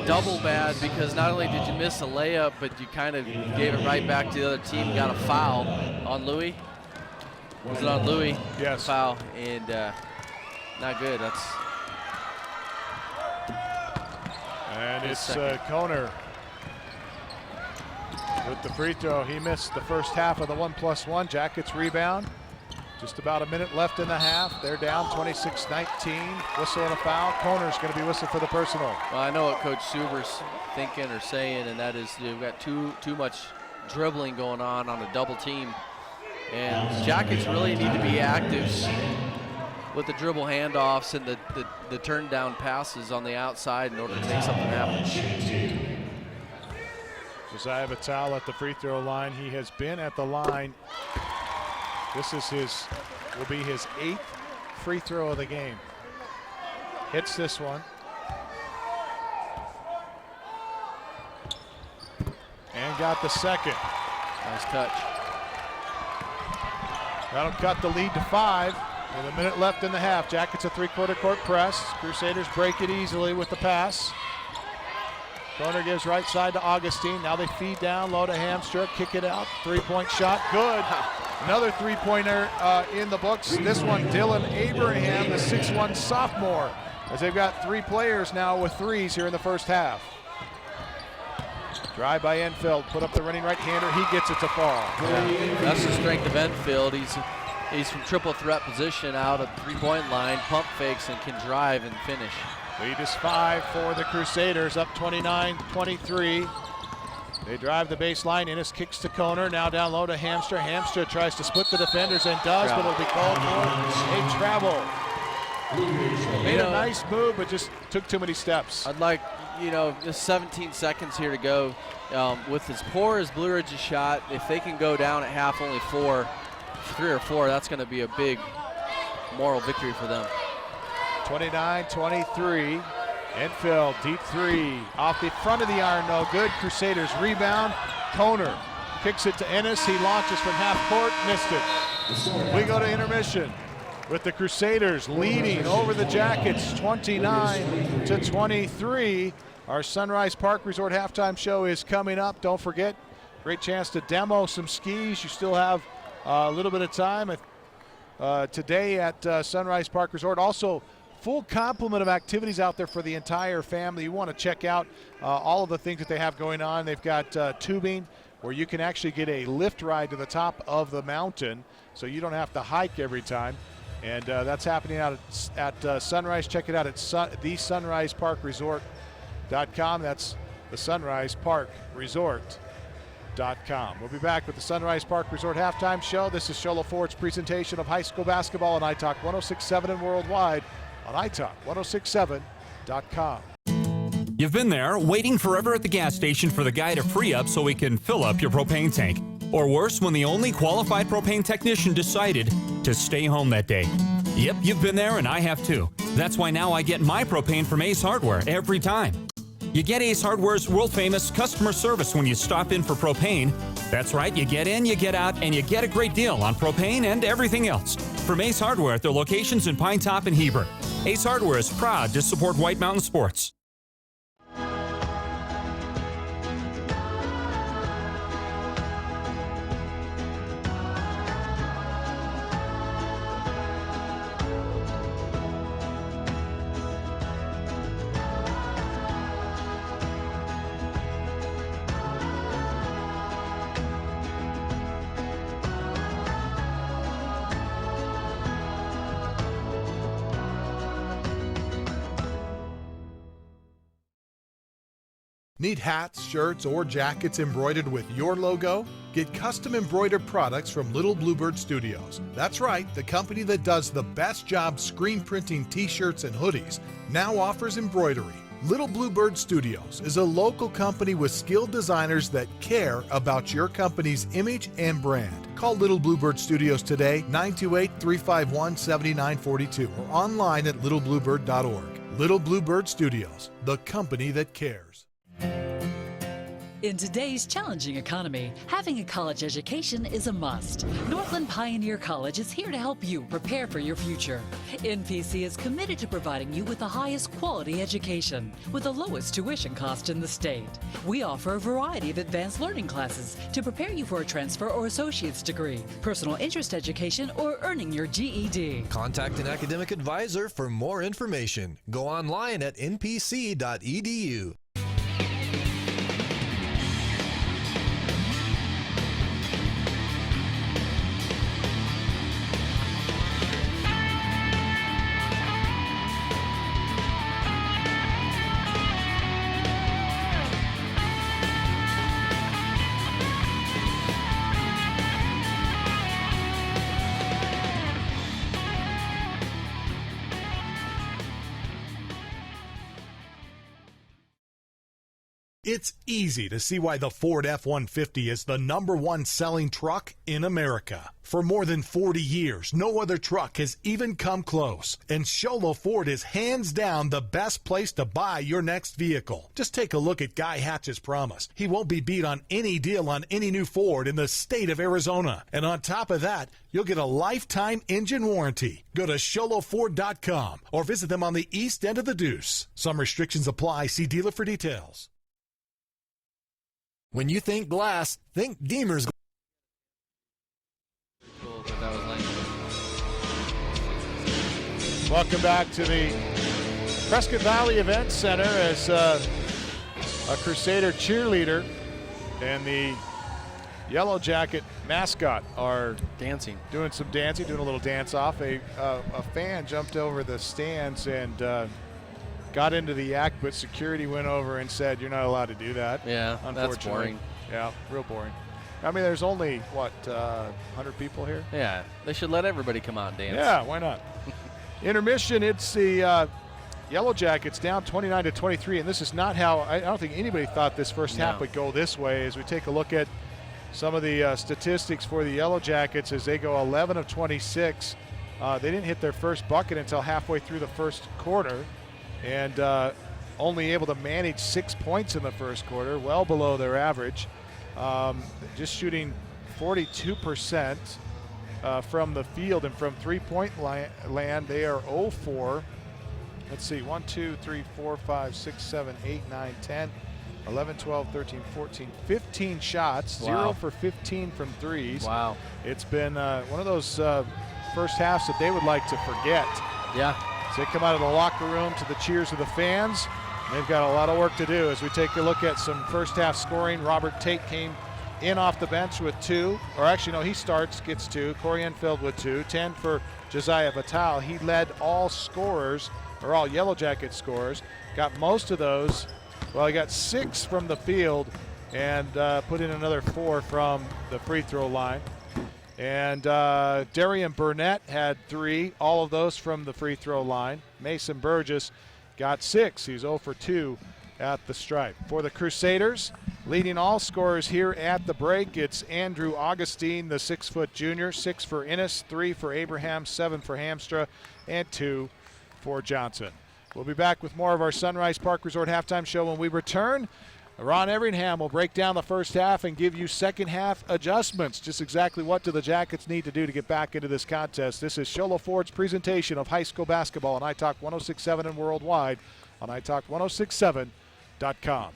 double bad because not only did you miss a layup, but you kind of gave it right back to the other team. Got a foul on Louis. Was it on Louis? Yes. Foul, and not good. And it's Koner with the free throw. He missed the first half of the 1+1. Jackets rebound. Just about a minute left in the half. They're down 26-19. Whistle and a foul. Koner's going to be whistled for the personal. Well, I know what Coach Suber's thinking or saying, and that is you've got too much dribbling going on a double team. And Jackets really need to be active with the dribble handoffs and the turn down passes on the outside in order to make something happen. Josiah Vitale at the free throw line. He has been at the line. This is will be his 8th free throw of the game. Hits this one. got the second. Nice touch. That'll cut the lead to 5 with a minute left in the half. Jackets a three-quarter court press. Crusaders break it easily with the pass. Corner gives right side to Augustine. Now they feed down low to Hamstra. Kick it out. Three-point shot. Good. Another three-pointer in the books. This one, Dylan Abraham, the 6'1 sophomore, as they've got 3 players now with threes here in the first half. Drive by Enfield. Put up the running right-hander. He gets it to fall. Yeah, that's the strength of Enfield. He's from triple threat position out of three-point line, pump fakes, and can drive and finish. Lead is 5 for the Crusaders, up 29-23. They drive the baseline. Innes kicks to Koner. Now down low to Hamstra. Hamstra tries to split the defenders and does, but it'll be called for a travel. Made a nice move, but just took too many steps. I'd like, just 17 seconds here to go. With as poor as Blue Ridge's shot, if they can go down at half only 3 or 4, that's going to be a big moral victory for them. 29-23. Enfield, deep 3. Off the front of the iron, no good. Crusaders rebound. Koner kicks it to Ennis. He launches from half court, missed it. We go to intermission with the Crusaders leading over the Jackets 29-23. Our Sunrise Park Resort halftime show is coming up. Don't forget, great chance to demo some skis. You still have a little bit of time today at Sunrise Park Resort. Also, full complement of activities out there for the entire family. You want to check out all of the things that they have going on. They've got tubing where you can actually get a lift ride to the top of the mountain, so you don't have to hike every time. And that's happening out at Sunrise. Check it out at thesunriseparkresort.com. That's the Sunrise Park Resort.com. We'll be back with the Sunrise Park Resort halftime show. This is Shola Ford's presentation of high school basketball on iTalk 106.7 and worldwide on iTalk1067.com. You've been there waiting forever at the gas station for the guy to free up so he can fill up your propane tank. Or worse, when the only qualified propane technician decided to stay home that day. Yep, you've been there and I have too. That's why now I get my propane from Ace Hardware every time. You get Ace Hardware's world-famous customer service when you stop in for propane. That's right, you get in, you get out, and you get a great deal on propane and everything else. From Ace Hardware at their locations in Pine Top and Heber. Ace Hardware is proud to support White Mountain Sports. Need hats, shirts, or jackets embroidered with your logo? Get custom embroidered products from Little Bluebird Studios. That's right, the company that does the best job screen printing t-shirts and hoodies now offers embroidery. Little Bluebird Studios is a local company with skilled designers that care about your company's image and brand. Call Little Bluebird Studios today, 928-351-7942, or online at littlebluebird.org. Little Bluebird Studios, the company that cares. In today's challenging economy, having a college education is a must. Northland Pioneer College is here to help you prepare for your future. NPC is committed to providing you with the highest quality education with the lowest tuition cost in the state. We offer a variety of advanced learning classes to prepare you for a transfer or associate's degree, personal interest education, or earning your GED. Contact an academic advisor for more information. Go online at npc.edu. It's easy to see why the Ford F-150 is the #1 selling truck in America. For more than 40 years, no other truck has even come close. And Sholo Ford is hands down the best place to buy your next vehicle. Just take a look at Guy Hatch's promise. He won't be beat on any deal on any new Ford in the state of Arizona. And on top of that, you'll get a lifetime engine warranty. Go to SholoFord.com or visit them on the east end of the Deuce. Some restrictions apply. See dealer for details. When you think glass, think Deemer's. Welcome back to the Prescott Valley Event Center as a Crusader cheerleader and the Yellow Jacket mascot are dancing, doing some dancing, doing a little dance off. A fan jumped over the stands and got into the act, but security went over and said, "You're not allowed to do that." Yeah, unfortunately. that's boring. Yeah, real boring. I mean, there's only, 100 people here? Yeah, they should let everybody come out and dance. Yeah, why not? Intermission, it's the Yellow Jackets down 29-23, and this is not how, I don't think anybody thought this first half would go this way. As we take a look at some of the statistics for the Yellow Jackets as they go 11 of 26. They didn't hit their first bucket until halfway through the first quarter, and only able to manage 6 points in the first quarter, well below their average. Just shooting 42% from the field, and from three-point land, they are 0-4. Let's see, 1, 2, 3, 4, 5, 6, 7, 8, 9, 10, 11, 12, 13, 14, 15 shots, 0 for 15 from threes. Wow. It's been one of those first halves that they would like to forget. Yeah. So they come out of the locker room to the cheers of the fans. They've got a lot of work to do. As we take a look at some first half scoring, Robert Tate came in off the bench with 2, or actually no, he starts, gets 2. Corey Enfield with 2, 10 for Josiah Vital. He led all scorers, or all Yellow Jacket scorers, got most of those. Well, he got 6 from the field and put in another 4 from the free throw line. And Darian Burnett had 3, all of those from the free throw line. Mason Burgess got 6. He's 0 for 2 at the stripe. For the Crusaders, leading all scorers here at the break, it's Andrew Augustine, the 6-foot junior. 6 for Innes, 3 for Abraham, 7 for Hamstra, and 2 for Johnson. We'll be back with more of our Sunrise Park Resort halftime show when we return. Ron Everingham will break down the first half and give you second half adjustments. Just exactly what do the Jackets need to do to get back into this contest. This is Sholo Ford's presentation of high school basketball on iTalk 106.7 and worldwide on iTalk1067.com.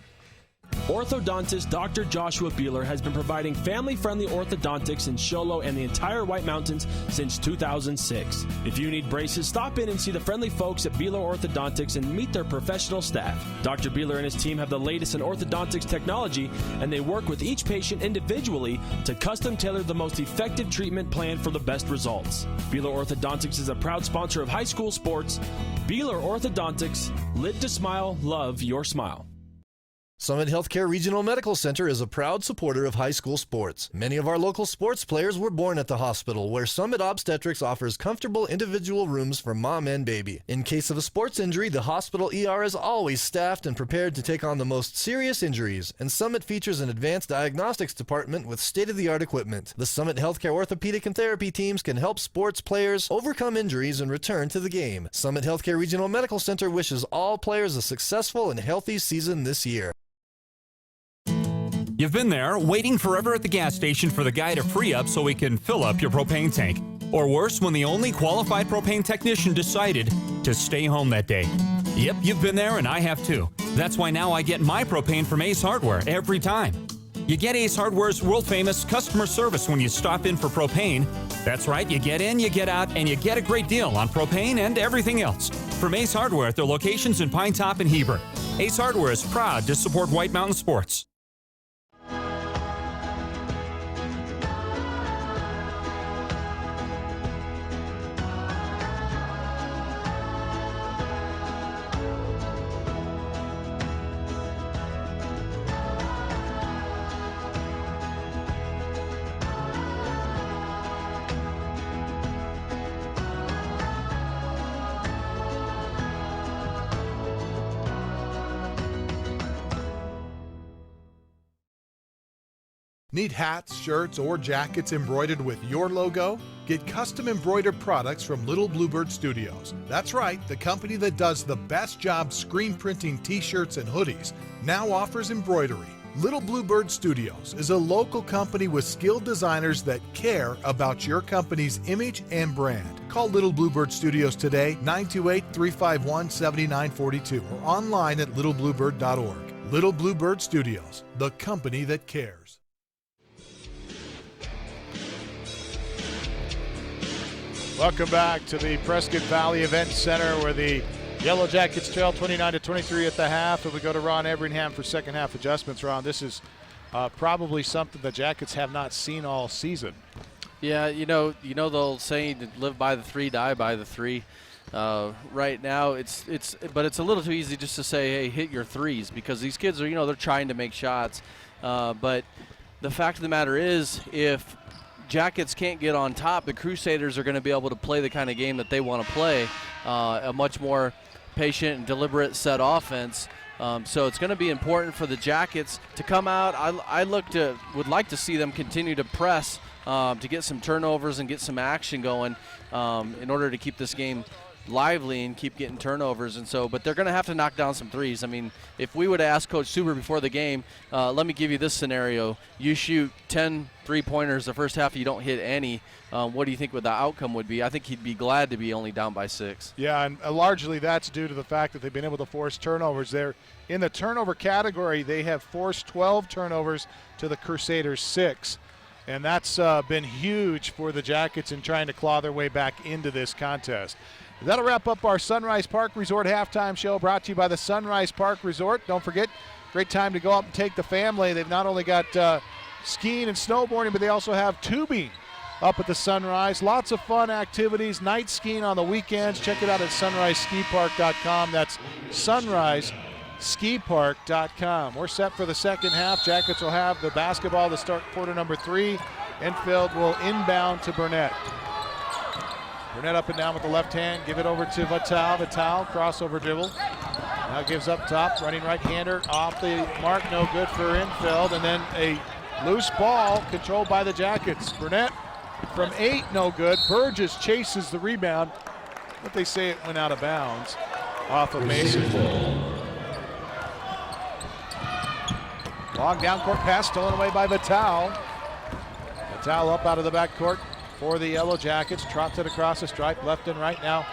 Orthodontist Dr. Joshua Beeler has been providing family-friendly orthodontics in Sholo and the entire White Mountains since 2006. If you need braces, stop in and see the friendly folks at Beeler Orthodontics and meet their professional staff. Dr. Beeler and his team have the latest in orthodontics technology, and they work with each patient individually to custom tailor the most effective treatment plan for the best results. Beeler Orthodontics is a proud sponsor of high school sports. Beeler Orthodontics, live to smile, love your smile. Summit Healthcare Regional Medical Center is a proud supporter of high school sports. Many of our local sports players were born at the hospital, where Summit Obstetrics offers comfortable individual rooms for mom and baby. In case of a sports injury, the hospital ER is always staffed and prepared to take on the most serious injuries, and Summit features an advanced diagnostics department with state-of-the-art equipment. The Summit Healthcare orthopedic and therapy teams can help sports players overcome injuries and return to the game. Summit Healthcare Regional Medical Center wishes all players a successful and healthy season this year. You've been there, waiting forever at the gas station for the guy to free up so he can fill up your propane tank. Or worse, when the only qualified propane technician decided to stay home that day. Yep, you've been there and I have too. That's why now I get my propane from Ace Hardware every time. You get Ace Hardware's world-famous customer service when you stop in for propane. That's right, you get in, you get out, and you get a great deal on propane and everything else. From Ace Hardware at their locations in Pine Top and Heber. Ace Hardware is proud to support White Mountain sports. Need hats, shirts, or jackets embroidered with your logo? Get custom embroidered products from Little Bluebird Studios. That's right, the company that does the best job screen printing t-shirts and hoodies now offers embroidery. Little Bluebird Studios is a local company with skilled designers that care about your company's image and brand. Call Little Bluebird Studios today, 928-351-7942, or online at littlebluebird.org. Little Bluebird Studios, the company that cares. Welcome back to the Prescott Valley Event Center, where the Yellow Jackets trail 29-23 at the half, and we go to Ron Everingham for second half adjustments. Ron, this is probably something the Jackets have not seen all season. Yeah, you know the old saying, live by the three, die by the three. Right now, but it's a little too easy just to say, hey, hit your threes, because these kids are, they're trying to make shots. But the fact of the matter is, if Jackets can't get on top, the Crusaders are going to be able to play the kind of game that they want to play, a much more patient and deliberate set offense. So it's going to be important for the Jackets to come out. I would like to see them continue to press to get some turnovers and get some action going in order to keep this game lively and keep getting turnovers. And so, but they're going to have to knock down some threes. I mean, if we would have asked Coach Suber before the game, let me give you this scenario: you shoot 10 3-pointers the first half, you don't hit any. What do you think the outcome would be? I think he'd be glad to be only down by 6. Yeah, and largely that's due to the fact that they've been able to force turnovers. They're in the turnover category. They have forced 12 turnovers to the Crusaders 6. And that's been huge for the Jackets in trying to claw their way back into this contest. That'll wrap up our Sunrise Park Resort halftime show, brought to you by the Sunrise Park Resort. Don't forget, great time to go up and take the family. They've not only got skiing and snowboarding, but they also have tubing up at the Sunrise. Lots of fun activities, night skiing on the weekends. Check it out at sunriseskipark.com. That's sunriseskipark.com. We're set for the second half. Jackets will have the basketball to start quarter number 3. Enfield will inbound to Burnett. Burnett up and down with the left hand. Give it over to Vital. Vital, crossover dribble. Now gives up top. Running right-hander off the mark. No good for Enfield. And then a loose ball controlled by the Jackets. Burnett from 8, no good. Burgess chases the rebound, but they say it went out of bounds off of Mason. Long down court pass stolen away by Vital. Vital up out of the backcourt for the Yellow Jackets. Trots it across the stripe, left and right now.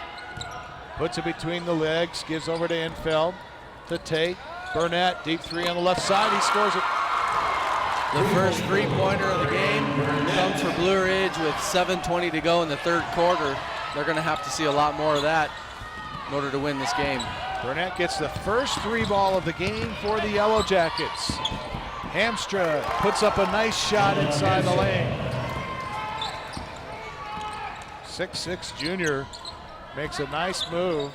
Puts it between the legs, gives over to Enfield, to Tate. Burnett, deep three on the left side, he scores it. The first three-pointer of the game comes for Blue Ridge with 7:20 to go in the third quarter. They're going to have to see a lot more of that in order to win this game. Burnett gets the first 3 ball of the game for the Yellow Jackets. Hamstra puts up a nice shot inside the lane. 6'6" junior makes a nice move.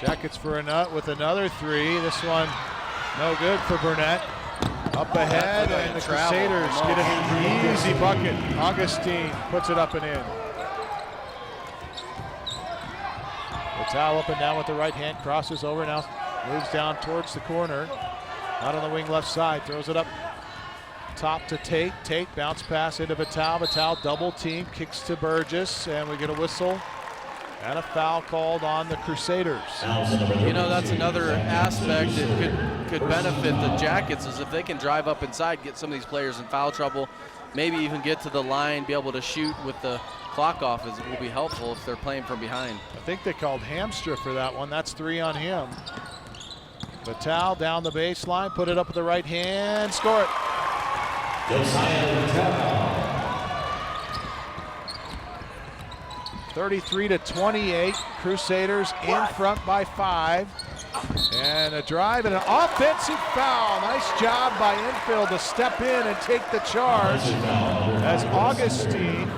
Jackets for a nut with another 3. This one no good for Burnett. Up ahead, and the Crusaders get an easy bucket. Augustine puts it up and in. Vital up and down with the right hand, crosses over now, moves down towards the corner. Out on the wing left side, throws it up top to Tate. Tate bounce pass into Vital. Vital double team, kicks to Burgess, and we get a whistle and a foul called on the Crusaders. That's another aspect that could benefit the Jackets, is if they can drive up inside, get some of these players in foul trouble, maybe even get to the line, be able to shoot with the clock off, it will be helpful if they're playing from behind. I think they called Hamstra for that one. That's 3 on him. Vital down the baseline, put it up with the right hand, score it. 33-28, Crusaders in front by 5. And a drive and an offensive foul. Nice job by Enfield to step in and take the charge as Augustine,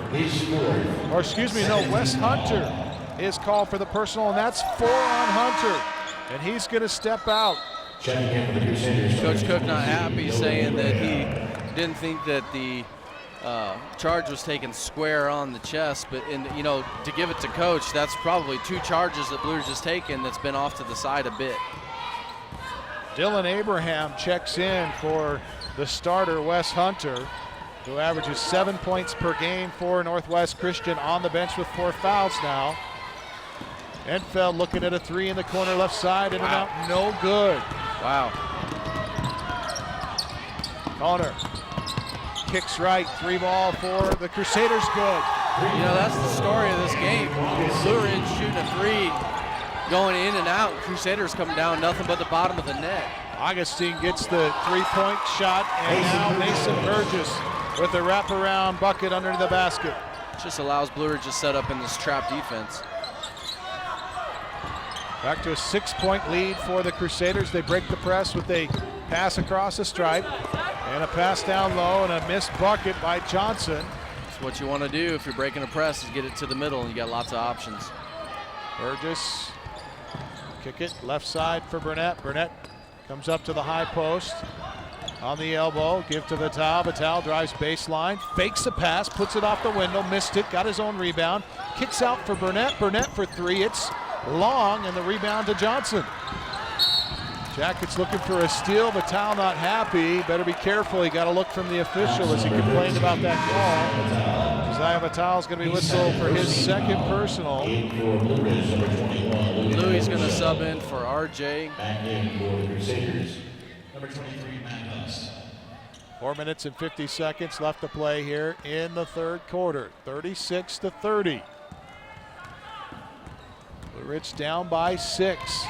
Wes Hunter is called for the personal, and that's 4 on Hunter. And he's going to step out. Coach Cook not happy, saying that he didn't think that the charge was taken square on the chest, but to give it to Coach, that's probably 2 charges that Blues has taken that's been off to the side a bit. Dylan Abraham checks in for the starter, Wes Hunter, who averages 7 points per game for Northwest Christian, on the bench with 4 fouls now. Enfeld looking at a three in the corner left side, in and out, no good. Wow. Connor kicks right, 3-ball for the Crusaders, good. You know, that's the story of this game. Blue Ridge shooting a three, going in and out. Crusaders come down, nothing but the bottom of the net. Augustine gets the three-point shot, and now Mason Burgess with the wraparound bucket under the basket. Just allows Blue Ridge to set up in this trap defense. Back to a 6-point lead for the Crusaders. They break the press with a pass across the stripe and a pass down low and a missed bucket by Johnson. That's what you want to do if you're breaking a press, is get it to the middle, and you got lots of options. Burgess, kick it left side for Burnett. Burnett comes up to the high post. On the elbow, give to Vital. Vital drives baseline, fakes the pass, puts it off the window, missed it, got his own rebound, kicks out for Burnett. Burnett for three, it's long, and the rebound to Johnson. Jackets looking for a steal. Vital not happy. Better be careful. He got a look from the official as he complained about that call. Josiah Vital's going to be whistled for his second personal. Louis going to sub in for RJ. Back in for the Crusaders, number 23, Matt Huss. 4 minutes and 50 seconds left to play here in the third quarter. 36-30. Blue Ridge down by 6.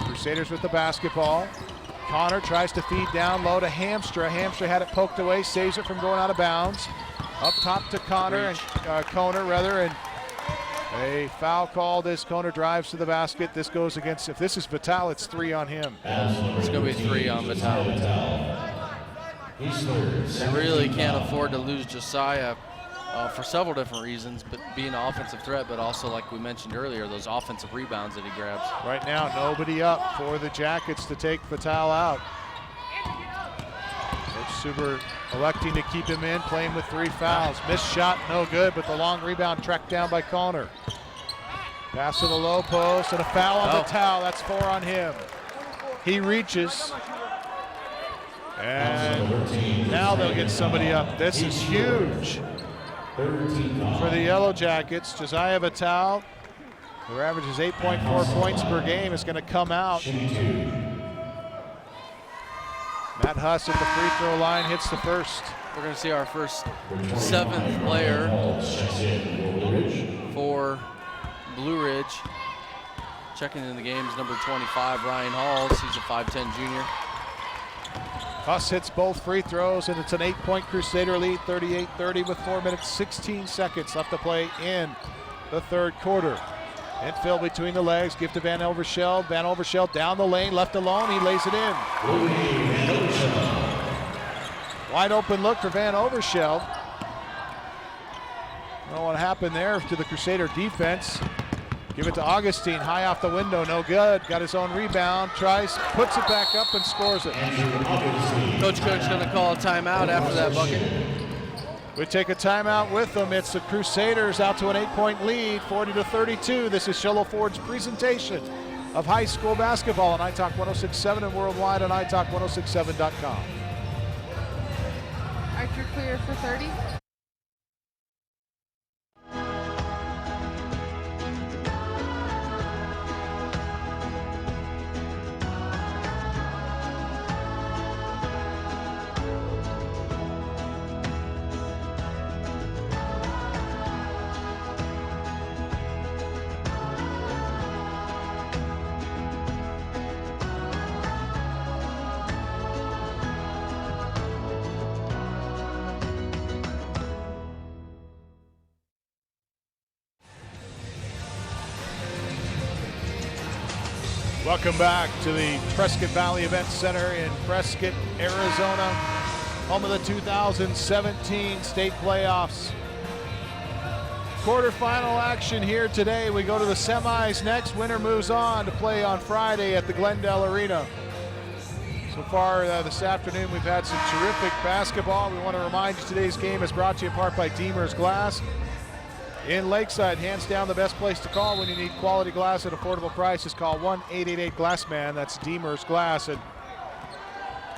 Crusaders with the basketball. Connor tries to feed down low to Hamstra. Hamstra had it poked away, saves it from going out of bounds. Up top to Connor and Koner, and a foul called as Koner drives to the basket. This goes against, if this is Vital, it's 3 on him. It's going to be 3 on Vital. They really can't afford to lose Josiah for several different reasons, but being an offensive threat, but also, like we mentioned earlier, those offensive rebounds that he grabs. Right now, nobody up for the Jackets to take Vital out. Coach Suber electing to keep him in, playing with 3 fouls. Missed shot, no good, but the long rebound tracked down by Connor. Pass to the low post, and a foul on Vital. That's 4 on him. He reaches. And now they'll get somebody up. This is huge for the Yellow Jackets. Josiah Vital, who averages 8.4 points per game, is going to come out. Matt Huss at the free throw line hits the first. We're going to see our first 7th player for Blue Ridge. Checking in the game is number 25, Ryan Halls. He's a 5'10 junior. Huss hits both free throws, and it's an 8-point Crusader lead, 38-30 with 4 minutes, 16 seconds left to play in the third quarter. Infield between the legs, give to Van Overscheld. Van Overscheld down the lane, left alone, he lays it in. Wide open look for Van Overscheld. I don't know what happened there to the Crusader defense. Give it to Augustine, high off the window, no good. Got his own rebound, tries, puts it back up and scores it. Coach Cook's gonna call a timeout after that bucket. We take a timeout with them. It's the Crusaders out to an 8-point lead, 40-32. This is Sholo Ford's presentation of high school basketball on iTalk 106.7 and worldwide on iTalk1067.com. Archer clear for 30. Welcome back to the Prescott Valley Event Center in Prescott, Arizona, home of the 2017 state playoffs. Quarterfinal action here today. We go to the semis next. Winner moves on to play on Friday at the Glendale Arena. So far this afternoon, we've had some terrific basketball. We want to remind you today's game is brought to you in part by Deemer's Glass. In Lakeside, hands down the best place to call when you need quality glass at affordable prices. Call 1-888-GLASSMAN. That's Deemer's Glass. And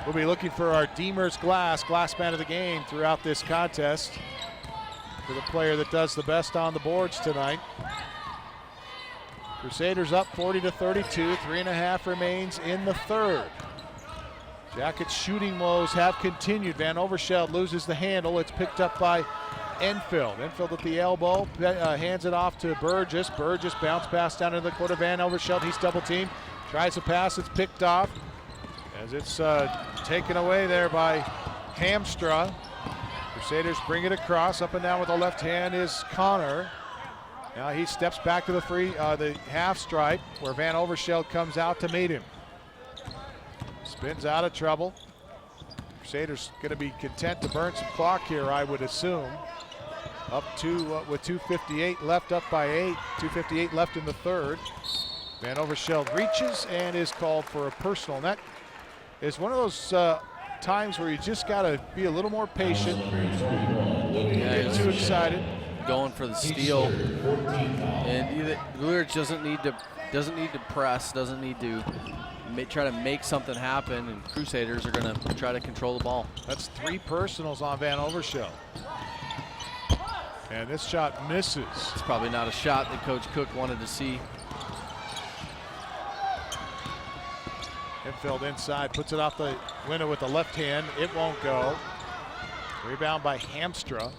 We'll be looking for our Deemer's glass man of the game throughout this contest for the player that does the best on the boards tonight. Crusaders up 40-32, 3.5 remains in the third. Jackets shooting woes have continued. Van Overscheld loses the handle. It's picked up by Enfield. Enfield at the elbow, hands it off to Burgess. Burgess bounce pass down into the corner. Van Overscheld, he's double teamed. Tries a pass, it's picked off as it's taken away there by Hamstra. Crusaders bring it across. Up and down with the left hand is Connor. Now he steps back to the half stripe where Van Overscheld comes out to meet him. Spins out of trouble. Crusaders going to be content to burn some clock here, I would assume. Up to with 2:58 left, up by 8. 2:58 left in the third. Van Overscheld reaches and is called for a personal. And that is one of those times where you just got to be a little more patient. Get too excited. Going for the steal, and Blue Ridge doesn't need to press, doesn't need to try to make something happen, and Crusaders are going to try to control the ball. That's 3 personals on Van Overscheld. And this shot misses. It's probably not a shot that Coach Cook wanted to see. Enfield inside, puts it off the window with the left hand. It won't go. Rebound by Hamstra.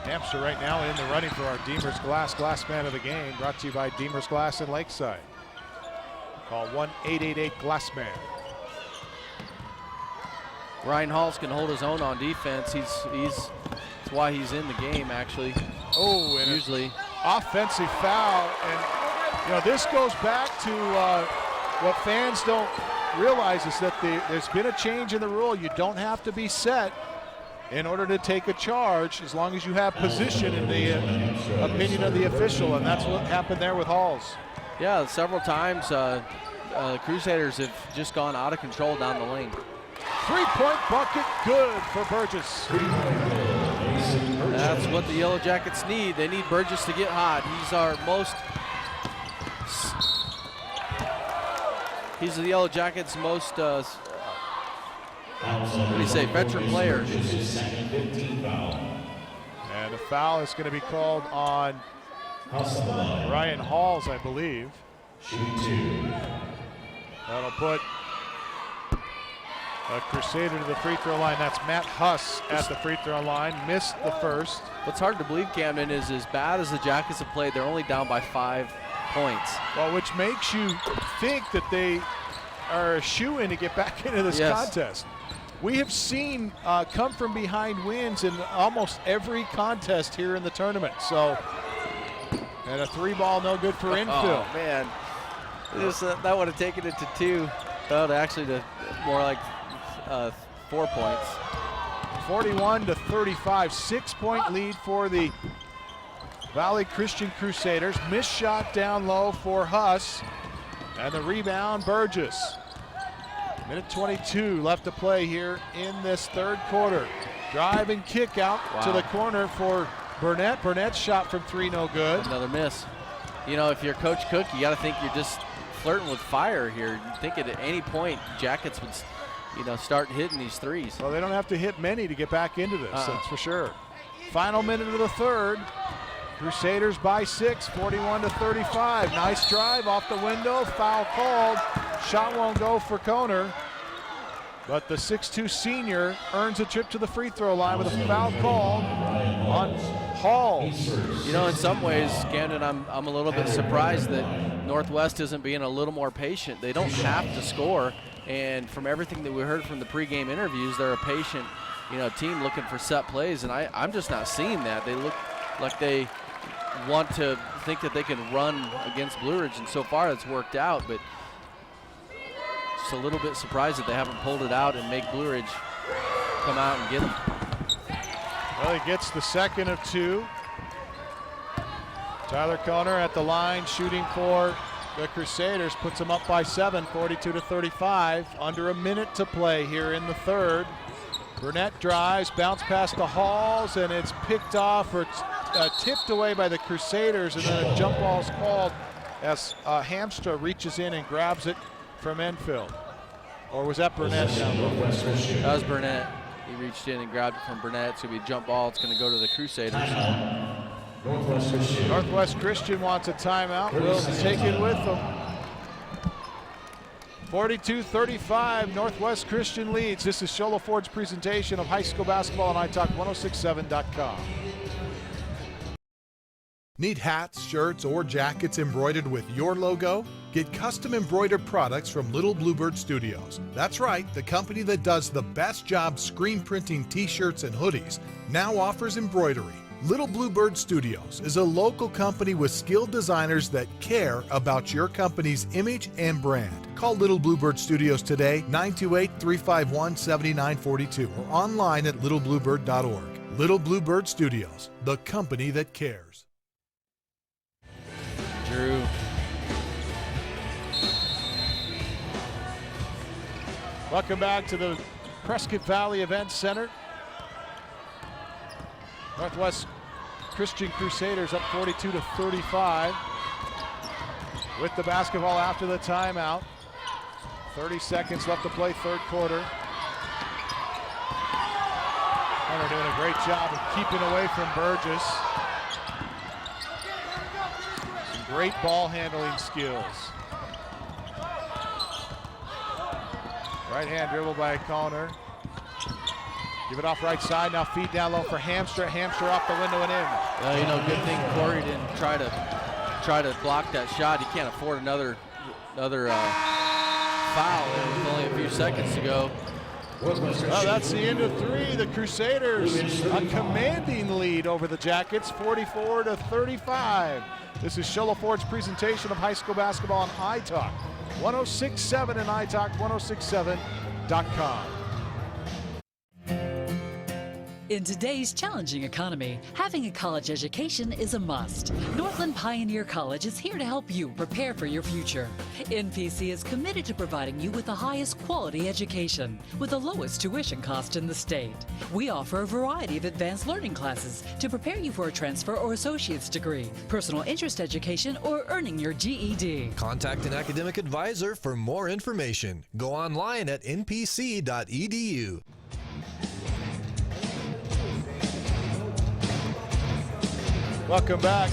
Hamstra right now in the running for our Deemer's glass man of the game. Brought to you by Deemer's Glass in Lakeside. Call 1-888-GLASSMAN. Ryan Halls can hold his own on defense. That's why he's in the game, actually. Oh, and usually offensive foul, and this goes back to what fans don't realize is that there's been a change in the rule. You don't have to be set in order to take a charge as long as you have position in the opinion of the official, and that's what happened there with Halls. Yeah, several times Crusaders have just gone out of control down the lane. 3-point bucket, good for Burgess. That's what the Yellow Jackets need. They need Burgess to get hot. He's the Yellow Jackets' most veteran player. And a foul is going to be called on Ryan Halls, I believe. That'll put a Crusader to the free throw line. That's Matt Huss at the free throw line. Missed the first. What's hard to believe, Camden, is as bad as the Jackets have played, they're only down by 5 points. Well, which makes you think that they are a shoo-in to get back into this contest. We have seen come from behind wins in almost every contest here in the tournament. So, and a 3-ball no good for Enfield. Oh, man. That would have taken it to 2. Well, actually to more like 4 points. 41-35, 6-point lead for the Valley Christian Crusaders. Missed shot down low for Huss, and the rebound Burgess. Minute 22 left to play here in this third quarter. Drive and kick out to the corner for Burnett. Burnett's shot from 3, no good. Another miss. If you're Coach Cook, you got to think you're just flirting with fire here. You think at any point Jackets would, start hitting these threes. Well, they don't have to hit many to get back into this, that's for sure. Final minute of the third. Crusaders by 6, 41-35. Nice drive off the window, foul called. Shot won't go for Koner, but the 6'2 senior earns a trip to the free throw line with a foul call on Halls. In some ways, Camden, I'm a little bit surprised that Northwest isn't being a little more patient. They don't have to score, and from everything that we heard from the pregame interviews, they're a patient, team looking for set plays, and I'm just not seeing that. They look like they want to think that they can run against Blue Ridge, and so far it's worked out, but just a little bit surprised that they haven't pulled it out and make Blue Ridge come out and get them. Well, he gets the second of 2. Tyler Koner at the line shooting for the Crusaders, puts them up by 7, 42-35. Under a minute to play here in the third. Burnett drives, bounce pass to Halls, and it's picked off or tipped away by the Crusaders, and then a jump ball is called as Hamstra reaches in and grabs it from Enfield. Or was that Burnett down low? That was Burnett. He reached in and grabbed it from Burnett. It's going to be a jump ball. It's going to go to the Crusaders. Northwest Christian wants a timeout. We'll take it with them. 42-35, Northwest Christian leads. This is Shola Ford's presentation of high school basketball on iTalk1067.com. Need hats, shirts, or jackets embroidered with your logo? Get custom embroidered products from Little Bluebird Studios. That's right, the company that does the best job screen printing t-shirts and hoodies now offers embroidery. Little Bluebird Studios is a local company with skilled designers that care about your company's image and brand. Call Little Bluebird Studios today, 928-351-7942, or online at littlebluebird.org. Little Bluebird Studios, the company that cares. Drew. Welcome back to the Prescott Valley Event Center. Northwest Christian Crusaders up 42-35 with the basketball after the timeout. 30 seconds left to play, third quarter. Hunter doing a great job of keeping away from Burgess. Some great ball handling skills. Right hand dribble by Connor. Give it off right side, now feed down low for Hamster. Hamster off the window and in. You know, good thing Corey didn't try to block that shot. He can't afford another foul there with only a few seconds to go. Well, that's the end of three. The Crusaders a commanding lead over the Jackets, 44-35. This is Shola Ford's presentation of high school basketball on iTalk 1067 and iTalk1067.com. In today's challenging economy, having a college education is a must. Northland Pioneer College is here to help you prepare for your future. NPC is committed to providing you with the highest quality education with the lowest tuition cost in the state. We offer a variety of advanced learning classes to prepare you for a transfer or associate's degree, personal interest education, or earning your GED. Contact an academic advisor for more information. Go online at npc.edu. Welcome back.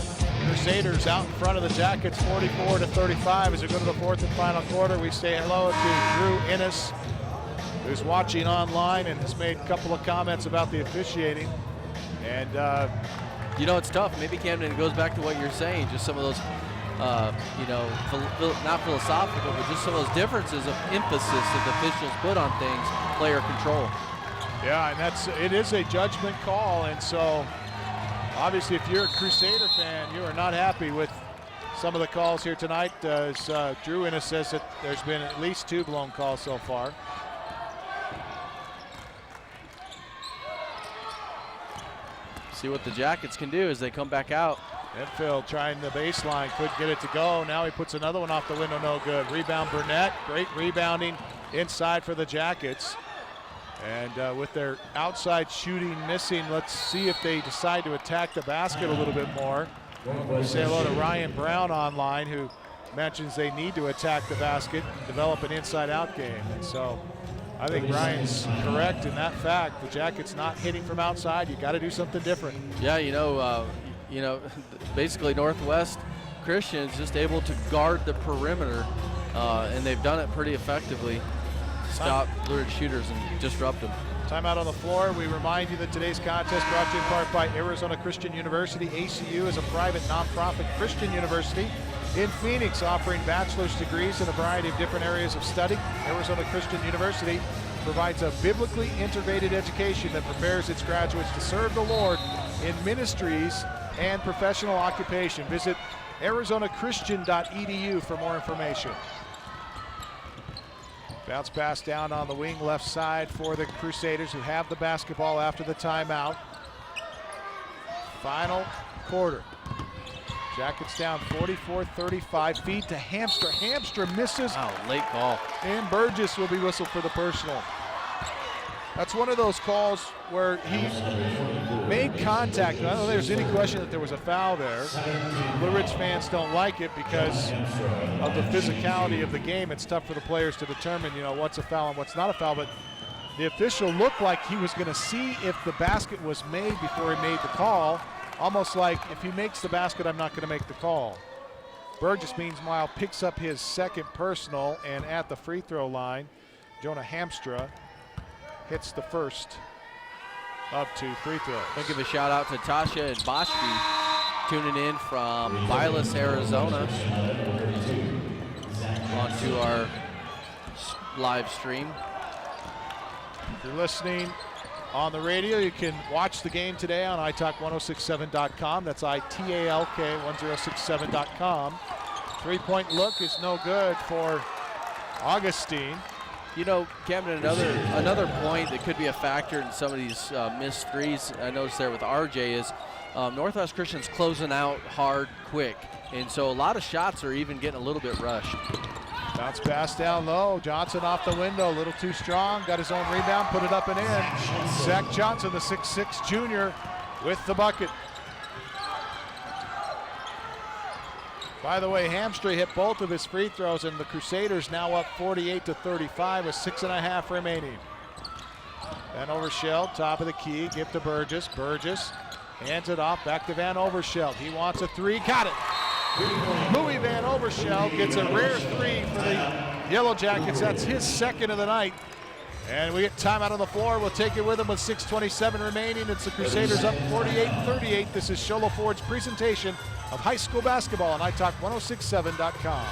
Crusaders out in front of the Jackets, 44-35 as we go to the fourth and final quarter. We say hello to Drew Innes, who's watching online and has made a couple of comments about the officiating. And you know, it's tough. Maybe, Camden, it goes back to what you're saying, just some of those, you know, not philosophical, but just some of those differences of emphasis that the officials put on things, player control. Yeah, and it is a judgment call, and so obviously, if you're a Crusader fan, you are not happy with some of the calls here tonight. As Drew Innes says that there's been at least 2 blown calls so far. See what the Jackets can do as they come back out. Enfield trying the baseline, couldn't get it to go. Now he puts another one off the window, no good. Rebound Burnett, great rebounding inside for the Jackets. And with their outside shooting missing, let's see if they decide to attack the basket a little bit more. We say hello to Ryan Brown online, who mentions they need to attack the basket and develop an inside-out game. And so I think Ryan's correct in that fact. The Jackets not hitting from outside. You got to do something different. Yeah, you know, basically Northwest Christian is just able to guard the perimeter, and they've done it pretty effectively. Stop Blue Ridge shooters and disrupt them. Timeout on the floor. We remind you that today's contest brought to you in part by Arizona Christian University. ACU is a private nonprofit Christian university in Phoenix, offering bachelor's degrees in a variety of different areas of study. Arizona Christian University provides a biblically integrated education that prepares its graduates to serve the Lord in ministries and professional occupation. Visit arizonachristian.edu for more information. Bounce pass down on the wing left side for the Crusaders, who have the basketball after the timeout. Final quarter. Jackets down 44-35. Feed to Hamster. Hamster misses. Oh, late call. And Burgess will be whistled for the personal. That's one of those calls where he made contact. I don't know if there's any question that there was a foul there. Blue Ridge fans don't like it because of the physicality of the game. It's tough for the players to determine, what's a foul and what's not a foul. But the official looked like he was going to see if the basket was made before he made the call. Almost like, if he makes the basket, I'm not going to make the call. Burgess, meanwhile, picks up his second personal, and at the free throw line, Jonah Hamstra hits the first of 2 free throws. I'll give a shout out to Tasha and Boschke tuning in from Vilas, Arizona onto our live stream. If you're listening on the radio, you can watch the game today on italk1067.com. That's ITALK1067.com. Three-point look is no good for Augustine. Camden, another point that could be a factor in some of these missed threes I noticed there with RJ is Northwest Christian's closing out hard, quick. And so a lot of shots are even getting a little bit rushed. Bounce pass down low. Johnson off the window, a little too strong. Got his own rebound, put it up and in. Zach Johnson, the 6'6" junior, with the bucket. By the way, Hamstra hit both of his free throws, and the Crusaders now up 48-35 with 6.5 remaining. Van Overscheld, top of the key, give to Burgess. Burgess hands it off, back to Van Overscheld. He wants a three, got it. Louis Van Overscheld gets a rare three for the Yellow Jackets. That's his second of the night. And we get time out on the floor. We'll take it with him with 6:27 remaining. It's the Crusaders up 48-38. This is Sholo Ford's presentation of high school basketball on italk1067.com.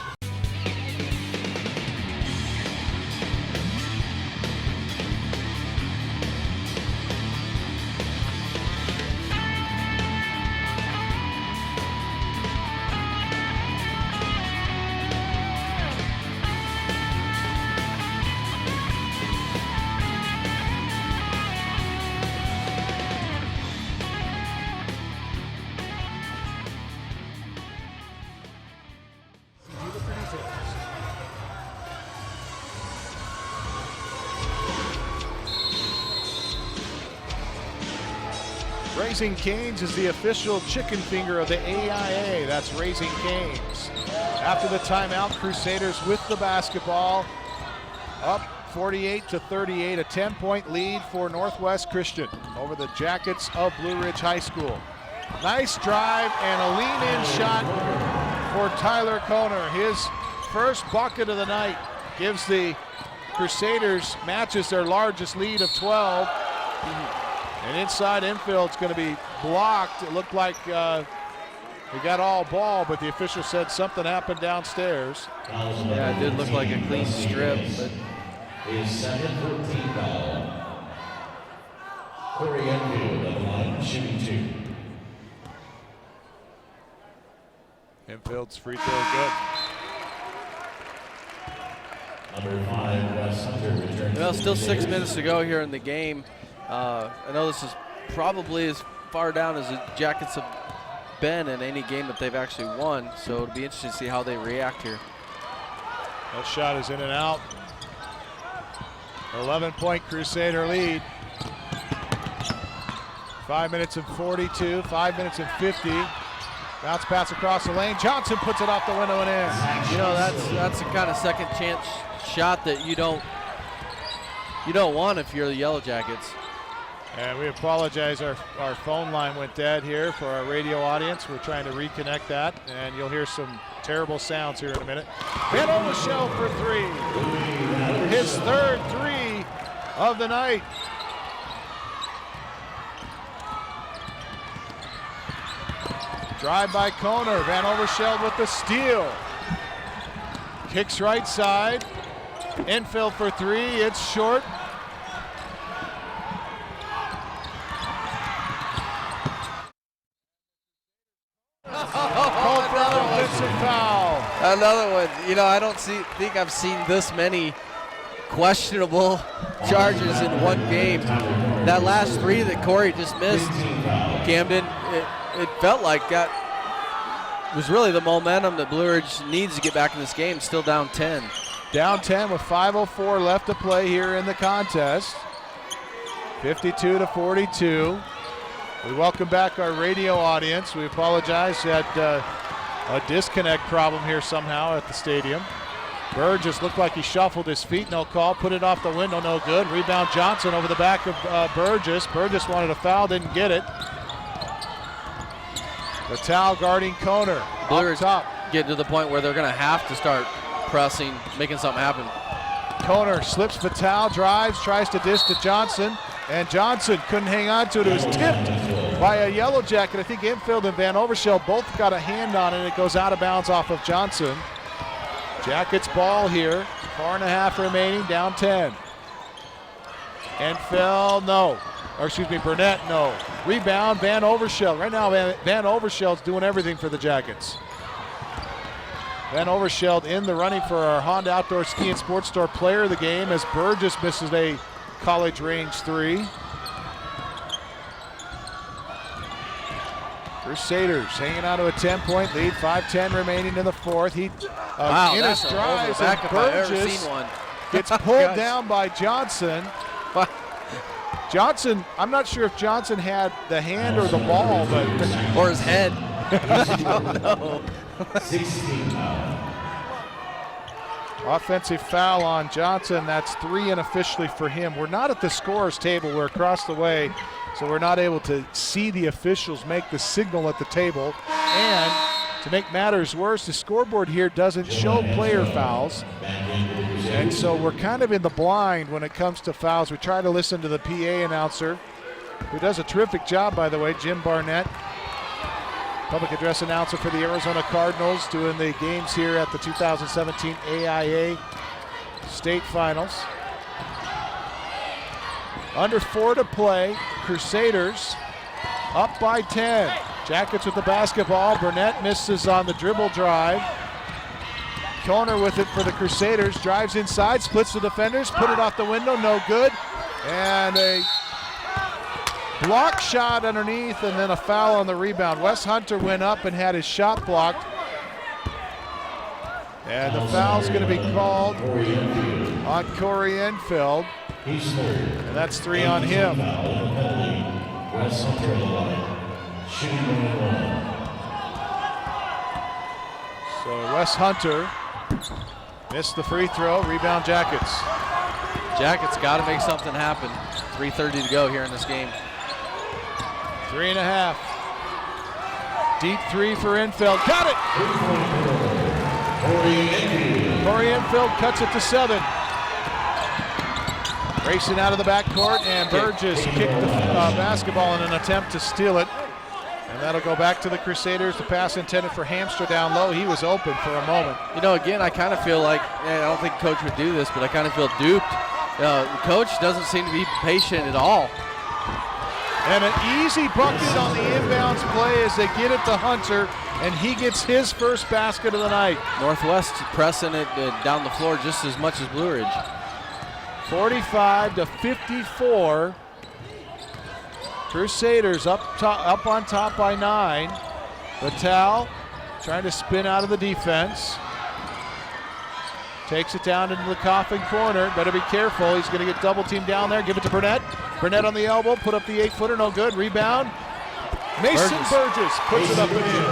Raising Cane's is the official chicken finger of the AIA. That's Raising Cane's. After the timeout, Crusaders with the basketball, up 48-38, a 10-point lead for Northwest Christian over the Jackets of Blue Ridge High School. Nice drive and a lean-in shot for Tyler Kohner. His first bucket of the night gives the Crusaders, matches their largest lead of 12. And inside infield's going to be blocked. It looked like we got all ball, but the official said something happened downstairs. Yeah, it did look like a clean strip, but his second 14 foul. Corey Enfield of the line, shooting 2. Infield's free throw good. Number 5, Wes Hunter returns. Well, still 6 minutes to go here in the game. I know this is probably as far down as the Jackets have been in any game that they've actually won, so it'll be interesting to see how they react here. That shot is in and out. 11-point Crusader lead. 5 minutes and 42, 5 minutes and 50. Bounce pass across the lane. Johnson puts it off the window and in. That's the kind of second chance shot that you don't want if you're the Yellow Jackets. And we apologize, our phone line went dead here for our radio audience. We're trying to reconnect that, and you'll hear some terrible sounds here in a minute. Van Overscheld for three. His third three of the night. Drive by Kohner. Van Overscheld with the steal. Kicks right side. Infield for three. It's short. Foul. Another one. I don't think I've seen this many questionable charges in one game. That last three that Corey just missed, Camden, it felt like that was really the momentum that Blue Ridge needs to get back in this game. Still down 10. Down 10 with 5:04 left to play here in the contest. 52-42. We welcome back our radio audience. We apologize that a disconnect problem here somehow at the stadium. Burgess looked like he shuffled his feet, no call. Put it off the window, no good. Rebound Johnson over the back of Burgess. Burgess wanted a foul, didn't get it. Vitale guarding Koner. Blue Up top. Getting to the point where they're going to have to start pressing, making something happen. Koner slips Vitale, drives, tries to dish to Johnson, and Johnson couldn't hang on to it. It was tipped by a Yellow Jacket. I think Infield and Van Overschell both got a hand on it. It goes out of bounds off of Johnson. Jackets ball here. 4.5 remaining, down 10. Enfield, no. Or excuse me, Burnett, no. Rebound, Van Overschell. Right now, Van Overschell's doing everything for the Jackets. Van Overschell in the running for our Honda Outdoor Ski and Sports Store player of the game as Burgess misses a college range three. Crusaders hanging on to a 10-point lead, 5:10 remaining in the fourth. Wow, in his drives, and Burgess gets pulled down by Johnson. Johnson, I'm not sure if Johnson had the hand or the ball, but or his head. I don't know. Offensive foul on Johnson. That's 3 unofficially for him. We're not at the scorer's table. We're across the way, so we're not able to see the officials make the signal at the table. And to make matters worse, the scoreboard here doesn't show player fouls. And so we're kind of in the blind when it comes to fouls. We try to listen to the PA announcer, who does a terrific job, by the way, Jim Barnett. Public address announcer for the Arizona Cardinals, doing the games here at the 2017 AIA State Finals. Under 4 to play, Crusaders up by 10. Jackets with the basketball. Burnett misses on the dribble drive. Koner with it for the Crusaders. Drives inside, splits the defenders, put it off the window, no good. And a block shot underneath, and then a foul on the rebound. Wes Hunter went up and had his shot blocked. And the foul's going to be called on Corey Enfield. And that's 3 on him. So Wes Hunter missed the free throw. Rebound Jackets. Jackets got to make something happen. 3:30 to go here in this game. 3.5. Deep 3 for Enfield. Got it! Corey Enfield cuts it to 7. Racing out of the backcourt, and Burgess kicked the basketball in an attempt to steal it. And that'll go back to the Crusaders. The pass intended for Hamstra down low. He was open for a moment. You know, again, I kind of feel like, I don't think Coach would do this, but I kind of feel duped. The coach doesn't seem to be patient at all. And an easy bucket on the inbounds play as they get it to Hunter, and he gets his first basket of the night. Northwest pressing it down the floor just as much as Blue Ridge. 45-54. Crusaders up on top by 9. Vitale trying to spin out of the defense. Takes it down into the coffin corner. Better be careful. He's going to get double teamed down there. Give it to Burnett. Burnett on the elbow. Put up the 8-footer. No good. Rebound. Mason Burgess puts it up and in.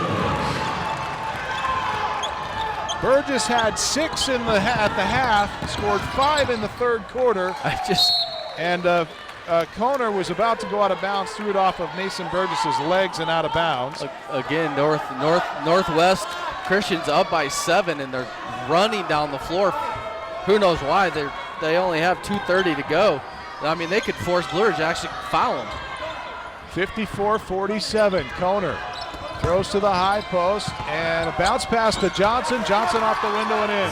Burgess had 6 at the half. Scored 5 in the third quarter. And Koner was about to go out of bounds. Threw it off of Mason Burgess's legs and out of bounds. Again, Northwest Christian's up by 7, and they're running down the floor. Who knows why? They only have 2:30 to go. I mean, they could force Blue Ridge to actually foul them. 54-47. Koner throws to the high post, and a bounce pass to Johnson. Johnson off the window and in.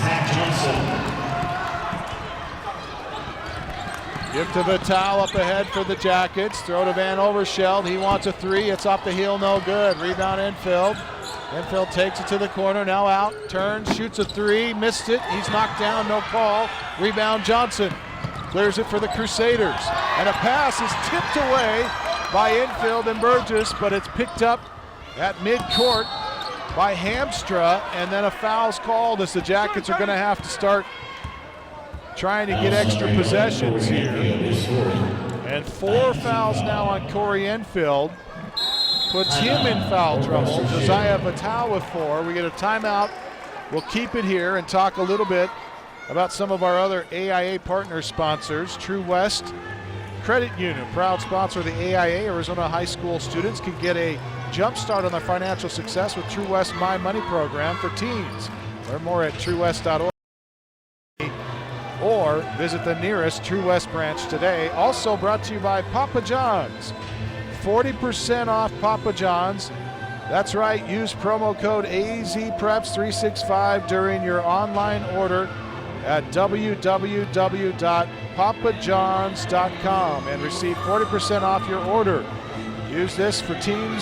Give to Vitale up ahead for the Jackets. Throw to Van Overschell. He wants a 3. It's off the heel, no good. Rebound Enfield. Enfield takes it to the corner, now out, turns, shoots a 3, missed it. He's knocked down, no call. Rebound Johnson. Clears it for the Crusaders. And a pass is tipped away by Enfield and Burgess, but it's picked up at midcourt by Hamstra, and then a foul's called as the Jackets are going to have to start trying to get extra possessions here. And 4 fouls now on Corey Enfield. Puts him in foul trouble. Josiah Vitale with 4. We get a timeout. We'll keep it here and talk a little bit about some of our other AIA partner sponsors. TruWest Credit Union, proud sponsor of the AIA. Arizona high school students can get a jump start on their financial success with TruWest My Money program for teens. Learn more at truwest.org or visit the nearest TruWest branch today. Also brought to you by Papa John's. 40% off Papa John's. That's right, use promo code AZPreps365 during your online order at www.papajohns.com and receive 40% off your order. Use this for team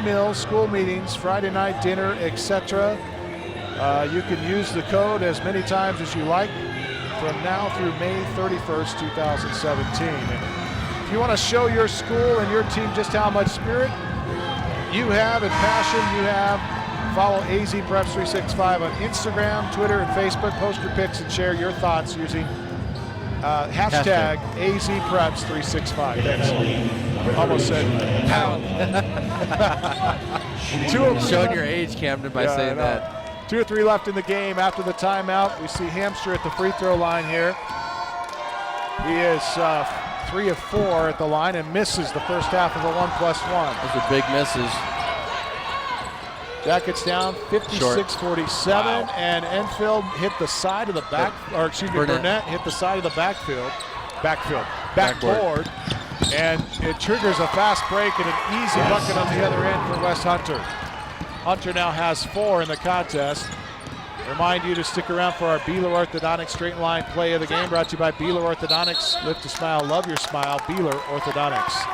meals, school meetings, Friday night dinner, etc. You can use the code as many times as you like from now through May 31st, 2017. And if you want to show your school and your team just how much spirit you have and passion you have, follow AZ Preps 365 on Instagram, Twitter, and Facebook. Post your pics and share your thoughts using hashtag AZ Preps 365. Thanks. Almost said pound. Showing your age, Camden, by saying that. 2 or 3 left in the game after the timeout. We see Hamster at the free throw line here. He is 3 of 4 at the line and misses the first half of a 1+1. Those are big misses. Jackets down 56-47, and Enfield hit the side of the Burnett hit the side of the backboard, and it triggers a fast break and an easy bucket on the other end for Wes Hunter. Hunter now has 4 in the contest. Remind you to stick around for our Beeler Orthodontics straight line play of the game, brought to you by Beeler Orthodontics. Live to smile, love your smile, Beeler Orthodontics.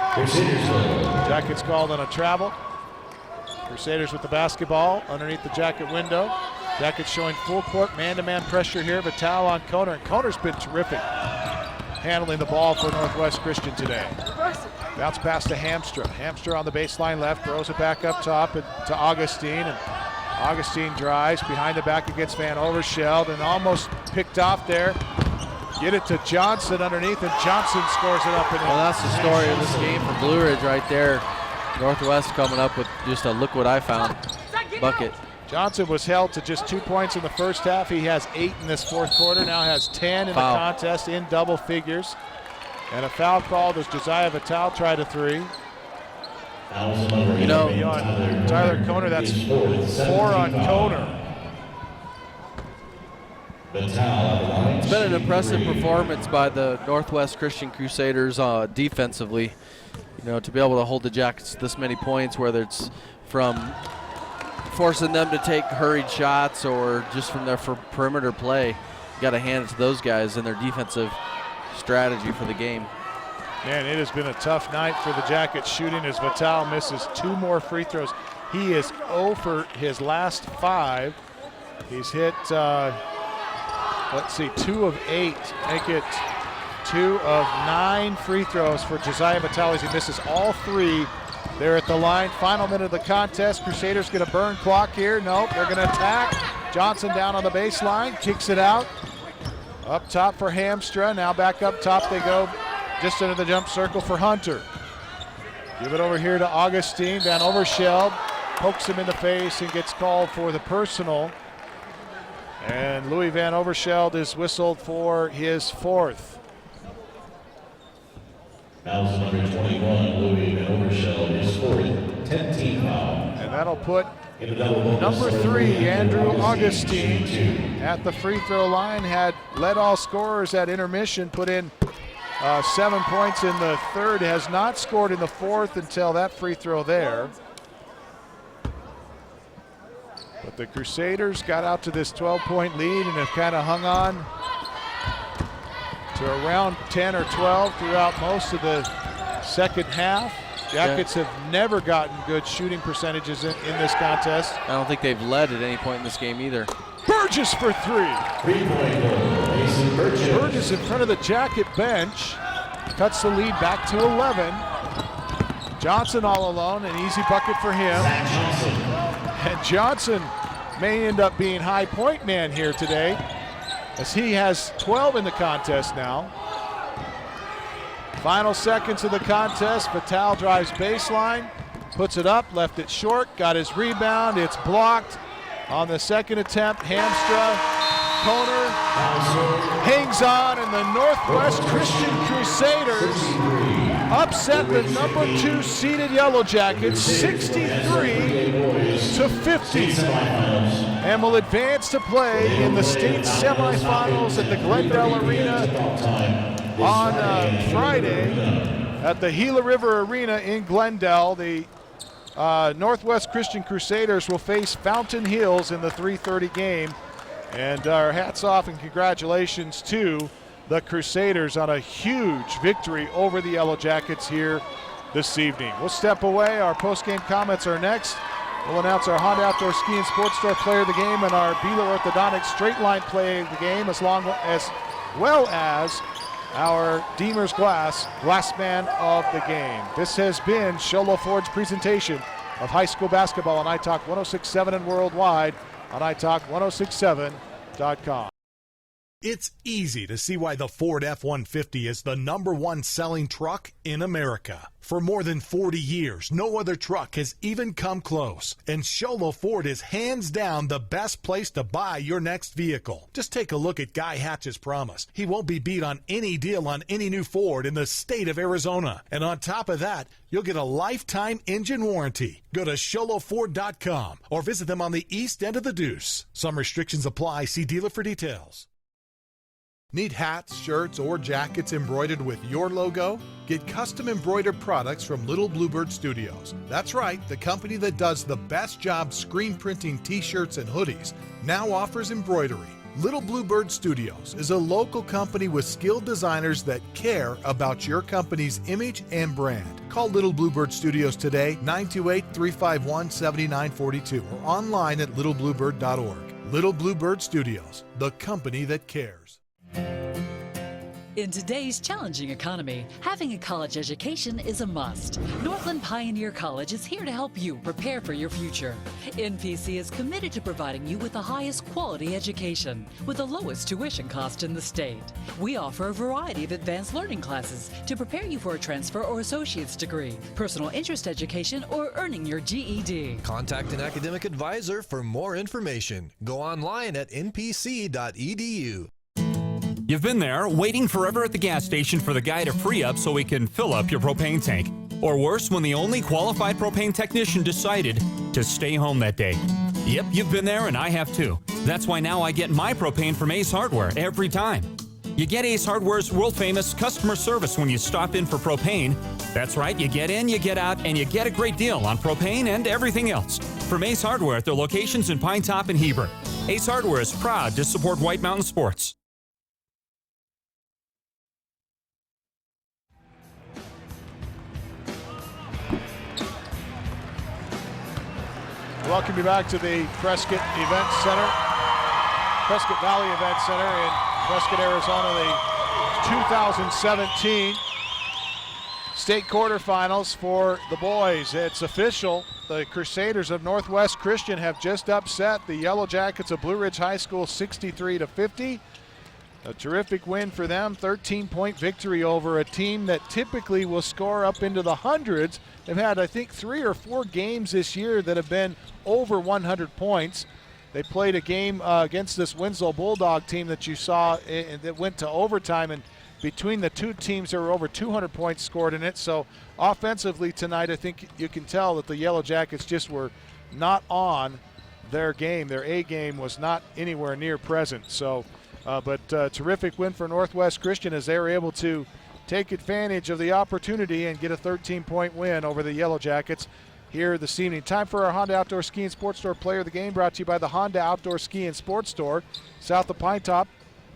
Jackets called on a travel. Crusaders with the basketball underneath the jacket window. Jackets showing full court man-to-man pressure here. Vitale on Koner, and Koner's been terrific handling the ball for Northwest Christian today. Bounce pass to Hamstra. Hamstra on the baseline left, throws it back up top to Augustine, and Augustine drives behind the back against Van Overscheld and almost picked off there. Get it to Johnson underneath, and Johnson scores it up and in. Well, that's the story of this game for Blue Ridge right there. Northwest coming up with just a look what I found bucket. Johnson was held to just 2 points in the first half. He has 8 in this fourth quarter, now has 10 in the contest in double figures. And a foul called as Josiah Vitale tried a 3. You know, Tyler Koner, that's 4 on Koner. It's been an impressive performance by the Northwest Christian Crusaders defensively. You know, to be able to hold the Jackets this many points, whether it's from forcing them to take hurried shots or just from their perimeter play, you got to hand it to those guys and their defensive strategy for the game. Man, it has been a tough night for the Jackets shooting as Vitale misses 2 more free throws. He is 0 for his last 5. He's hit, 2 of 8. Make it 2 of 9 free throws for Josiah Vitale as he misses all 3. They're at the line. Final minute of the contest. Crusaders get a burn clock here. Nope, they're going to attack. Johnson down on the baseline, kicks it out. Up top for Hamstra. Now back up top they go, just under the jump circle for Hunter. Give it over here to Augustine. Van Overscheld pokes him in the face and gets called for the personal. And Louis Van Overscheld is whistled for his 4th. Fouls number 21, Louis Van Overscheld, his 4th, 10-team foul. And that'll put number 3, Andrew Augustine, at the free throw line. Had led all scorers at intermission, put in 7 points in the third, has not scored in the fourth until that free throw there. But the Crusaders got out to this 12-point lead and have kind of hung on to around 10 or 12 throughout most of the second half. Jackets have never gotten good shooting percentages in this contest. I don't think they've led at any point in this game either. Burgess for 3. Burgess in front of the Jacket bench. Cuts the lead back to 11. Johnson all alone, an easy bucket for him. And Johnson may end up being high point man here today, as he has 12 in the contest now. Final seconds of the contest. Vital drives baseline, puts it up, left it short, got his rebound. It's blocked on the second attempt. Hamstra, Koner hangs on, and the Northwest Christian Crusaders upset the number 2 seeded Yellow Jackets 63-50, and will advance to play in the state semifinals at the Glendale Arena on Friday at the Gila River Arena in Glendale. The Northwest Christian Crusaders will face Fountain Hills in the 3:30 game. And our hats off and congratulations to the Crusaders on a huge victory over the Yellow Jackets here this evening. We'll step away. Our post-game comments are next. We'll announce our Honda Outdoor Ski and Sports Store player of the game and our Beeler Orthodontics straight line play of the game, as well as our Deemer's Glassman of the game. This has been Sholo Ford's presentation of high school basketball on iTalk 106.7 and worldwide on iTalk1067.com. It's easy to see why the Ford F-150 is the #1 selling truck in America. For more than 40 years, no other truck has even come close. And Sholo Ford is hands down the best place to buy your next vehicle. Just take a look at Guy Hatch's promise. He won't be beat on any deal on any new Ford in the state of Arizona. And on top of that, you'll get a lifetime engine warranty. Go to SholoFord.com or visit them on the east end of the Deuce. Some restrictions apply. See dealer for details. Need hats, shirts, or jackets embroidered with your logo? Get custom embroidered products from Little Bluebird Studios. That's right, the company that does the best job screen printing t-shirts and hoodies now offers embroidery. Little Bluebird Studios is a local company with skilled designers that care about your company's image and brand. Call Little Bluebird Studios today, 928-351-7942, or online at littlebluebird.org. Little Bluebird Studios, the company that cares. In today's challenging economy, having a college education is a must. Northland Pioneer College is here to help you prepare for your future. NPC is committed to providing you with the highest quality education with the lowest tuition cost in the state. We offer a variety of advanced learning classes to prepare you for a transfer or associate's degree, personal interest education, or earning your GED. Contact an academic advisor for more information. Go online at npc.edu. You've been there, waiting forever at the gas station for the guy to free up so he can fill up your propane tank. Or worse, when the only qualified propane technician decided to stay home that day. Yep, you've been there and I have too. That's why now I get my propane from Ace Hardware every time. You get Ace Hardware's world-famous customer service when you stop in for propane. That's right, you get in, you get out, and you get a great deal on propane and everything else. From Ace Hardware at their locations in Pine Top and Heber. Ace Hardware is proud to support White Mountain Sports. Welcome you back to the Prescott Event Center, Prescott Valley Event Center in Prescott, Arizona, the 2017 state quarterfinals for the boys. It's official. The Crusaders of Northwest Christian have just upset the Yellow Jackets of Blue Ridge High School 63-50. A terrific win for them, 13-point victory over a team that typically will score up into the hundreds. They've had, I think, 3 or 4 games this year that have been over 100 points. They played a game against this Winslow Bulldog team that you saw that went to overtime, and between the two teams there were over 200 points scored in it. So offensively tonight, I think you can tell that the Yellow Jackets just were not on their game. Their A game was not anywhere near present. So but terrific win for Northwest Christian as they were able to take advantage of the opportunity and get a 13-point win over the Yellow Jackets here this evening. Time for our Honda Outdoor Ski and Sports Store player of the game, brought to you by the Honda Outdoor Ski and Sports Store, south of Pine Top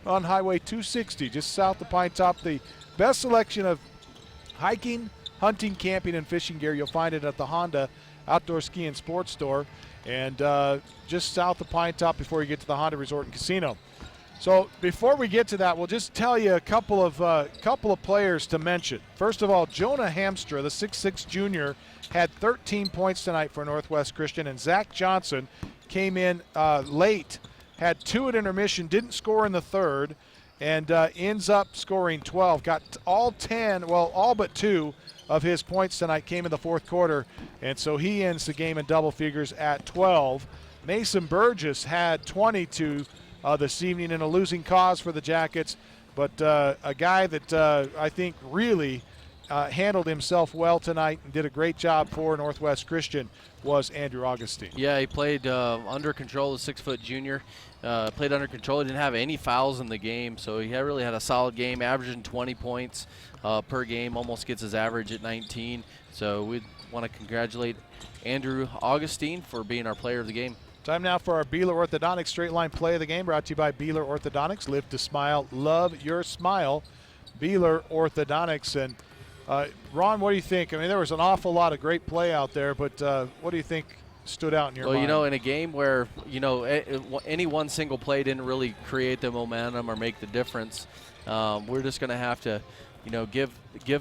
on Highway 260, just south of Pine Top. The best selection of hiking, hunting, camping, and fishing gear, you'll find it at the Honda Outdoor Ski and Sports Store, and just south of Pine Top before you get to the Honda Resort and Casino. So before we get to that, we'll just tell you a couple of players to mention. First of all, Jonah Hamstra, the 6'6 junior, had 13 points tonight for Northwest Christian, and Zach Johnson came in late, had 2 at intermission, didn't score in the third, and ends up scoring 12. Got all 10, well, all but 2 of his points tonight came in the fourth quarter, and so he ends the game in double figures at 12. Mason Burgess had 22 this evening in a losing cause for the Jackets, but a guy that I think really handled himself well tonight and did a great job for Northwest Christian was Andrew Augustine. Yeah, he played under control, a 6-foot junior. Played under control. He didn't have any fouls in the game, so he really had a solid game, averaging 20 points per game, almost gets his average at 19. So we want to congratulate Andrew Augustine for being our player of the game. Time now for our Beeler Orthodontics straight line play of the game, brought to you by Beeler Orthodontics. Live to smile, love your smile. Beeler Orthodontics. And Ron, what do you think? I mean, there was an awful lot of great play out there, but what do you think stood out in your mind? Well, you know, in a game where, you know, any one single play didn't really create the momentum or make the difference, we're just going to have to, you know, give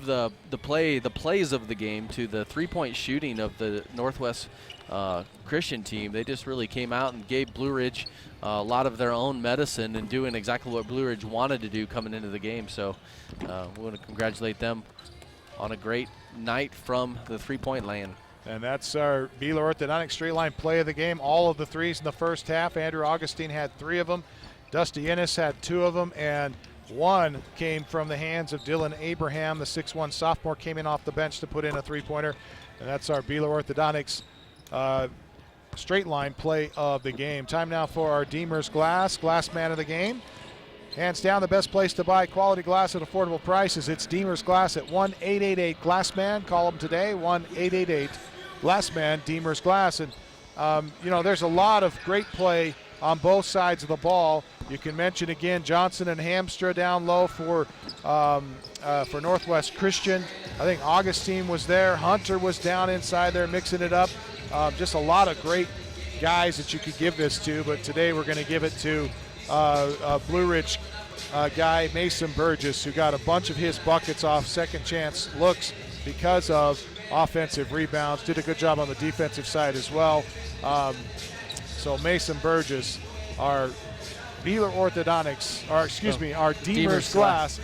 the plays of the game to the three-point shooting of the Northwest Christian team. They just really came out and gave Blue Ridge a lot of their own medicine and doing exactly what Blue Ridge wanted to do coming into the game. So we want to congratulate them on a great night from the three-point land. And that's our Beeler Orthodontics straight line play of the game. All of the threes in the first half. Andrew Augustine had 3 of them. Dusty Ennis had 2 of them, and 1 came from the hands of Dylan Abraham. The 6'1" sophomore came in off the bench to put in a three-pointer. And that's our Beeler Orthodontics straight line play of the game. Time now for our Deemer's Glass man of the game. Hands down the best place to buy quality glass at affordable prices. It's Deemer's Glass at 1-888-GLASSMAN. Call them today, 1-888-GLASSMAN, Deemer's Glass. And, you know, there's a lot of great play on both sides of the ball. You can mention again Johnson and Hamstra down low for Northwest Christian. I think Augustine was there. Hunter was down inside there mixing it up. Just a lot of great guys that you could give this to, but today we're going to give it to Blue Ridge guy Mason Burgess, who got a bunch of his buckets off second chance looks because of offensive rebounds. Did a good job on the defensive side as well. So Mason Burgess, our Beeler Orthodontics, or excuse me, our Deemer's Glass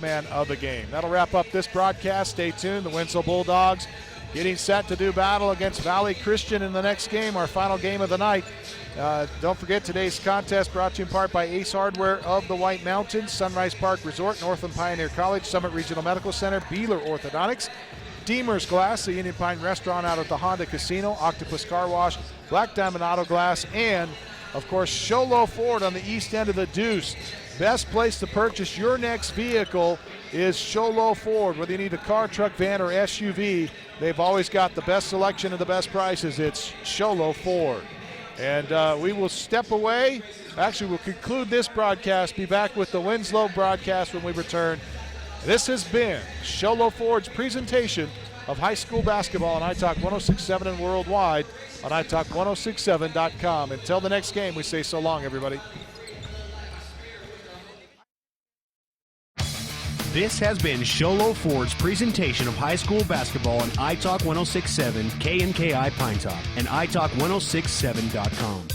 man of the game. That'll wrap up this broadcast. Stay tuned. The Winslow Bulldogs getting set to do battle against Valley Christian in the next game, our final game of the night. Don't forget today's contest brought to you in part by Ace Hardware of the White Mountains, Sunrise Park Resort, Northland Pioneer College, Summit Regional Medical Center, Beeler Orthodontics, Deemer's Glass, the Union Pine Restaurant out at the Honda Casino, Octopus Car Wash, Black Diamond Auto Glass, and, of course, Sholo Ford on the east end of the Deuce. Best place to purchase your next vehicle is Sholo Ford. Whether you need a car, truck, van, or SUV, they've always got the best selection and the best prices. It's Sholo Ford. And we will step away. Actually, we'll conclude this broadcast, be back with the Winslow broadcast when we return. This has been Sholo Ford's presentation of high school basketball on iTalk 106.7 and worldwide on iTalk1067.com. Until the next game, we say so long, everybody. This has been Sholo Ford's presentation of high school basketball on iTalk 106.7, KNKI Pine Top, and iTalk1067.com.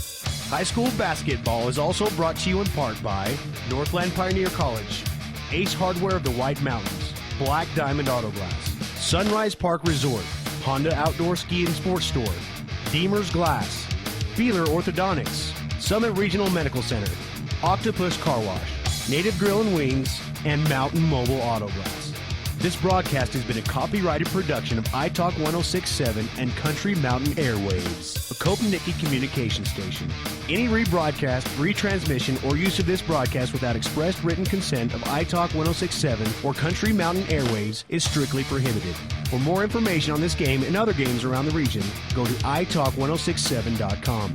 High school basketball is also brought to you in part by Northland Pioneer College, Ace Hardware of the White Mountains, Black Diamond Auto Glass, Sunrise Park Resort, Honda Outdoor Ski and Sports Store, Deemer's Glass, Beeler Orthodontics, Summit Regional Medical Center, Octopus Car Wash, Native Grill and Wings, and Mountain Mobile Auto Glass. This broadcast has been a copyrighted production of iTalk 106.7 and Country Mountain Airwaves, a Kopnicki communication station. Any rebroadcast, retransmission, or use of this broadcast without expressed written consent of iTalk 106.7 or Country Mountain Airwaves is strictly prohibited. For more information on this game and other games around the region, go to iTalk1067.com.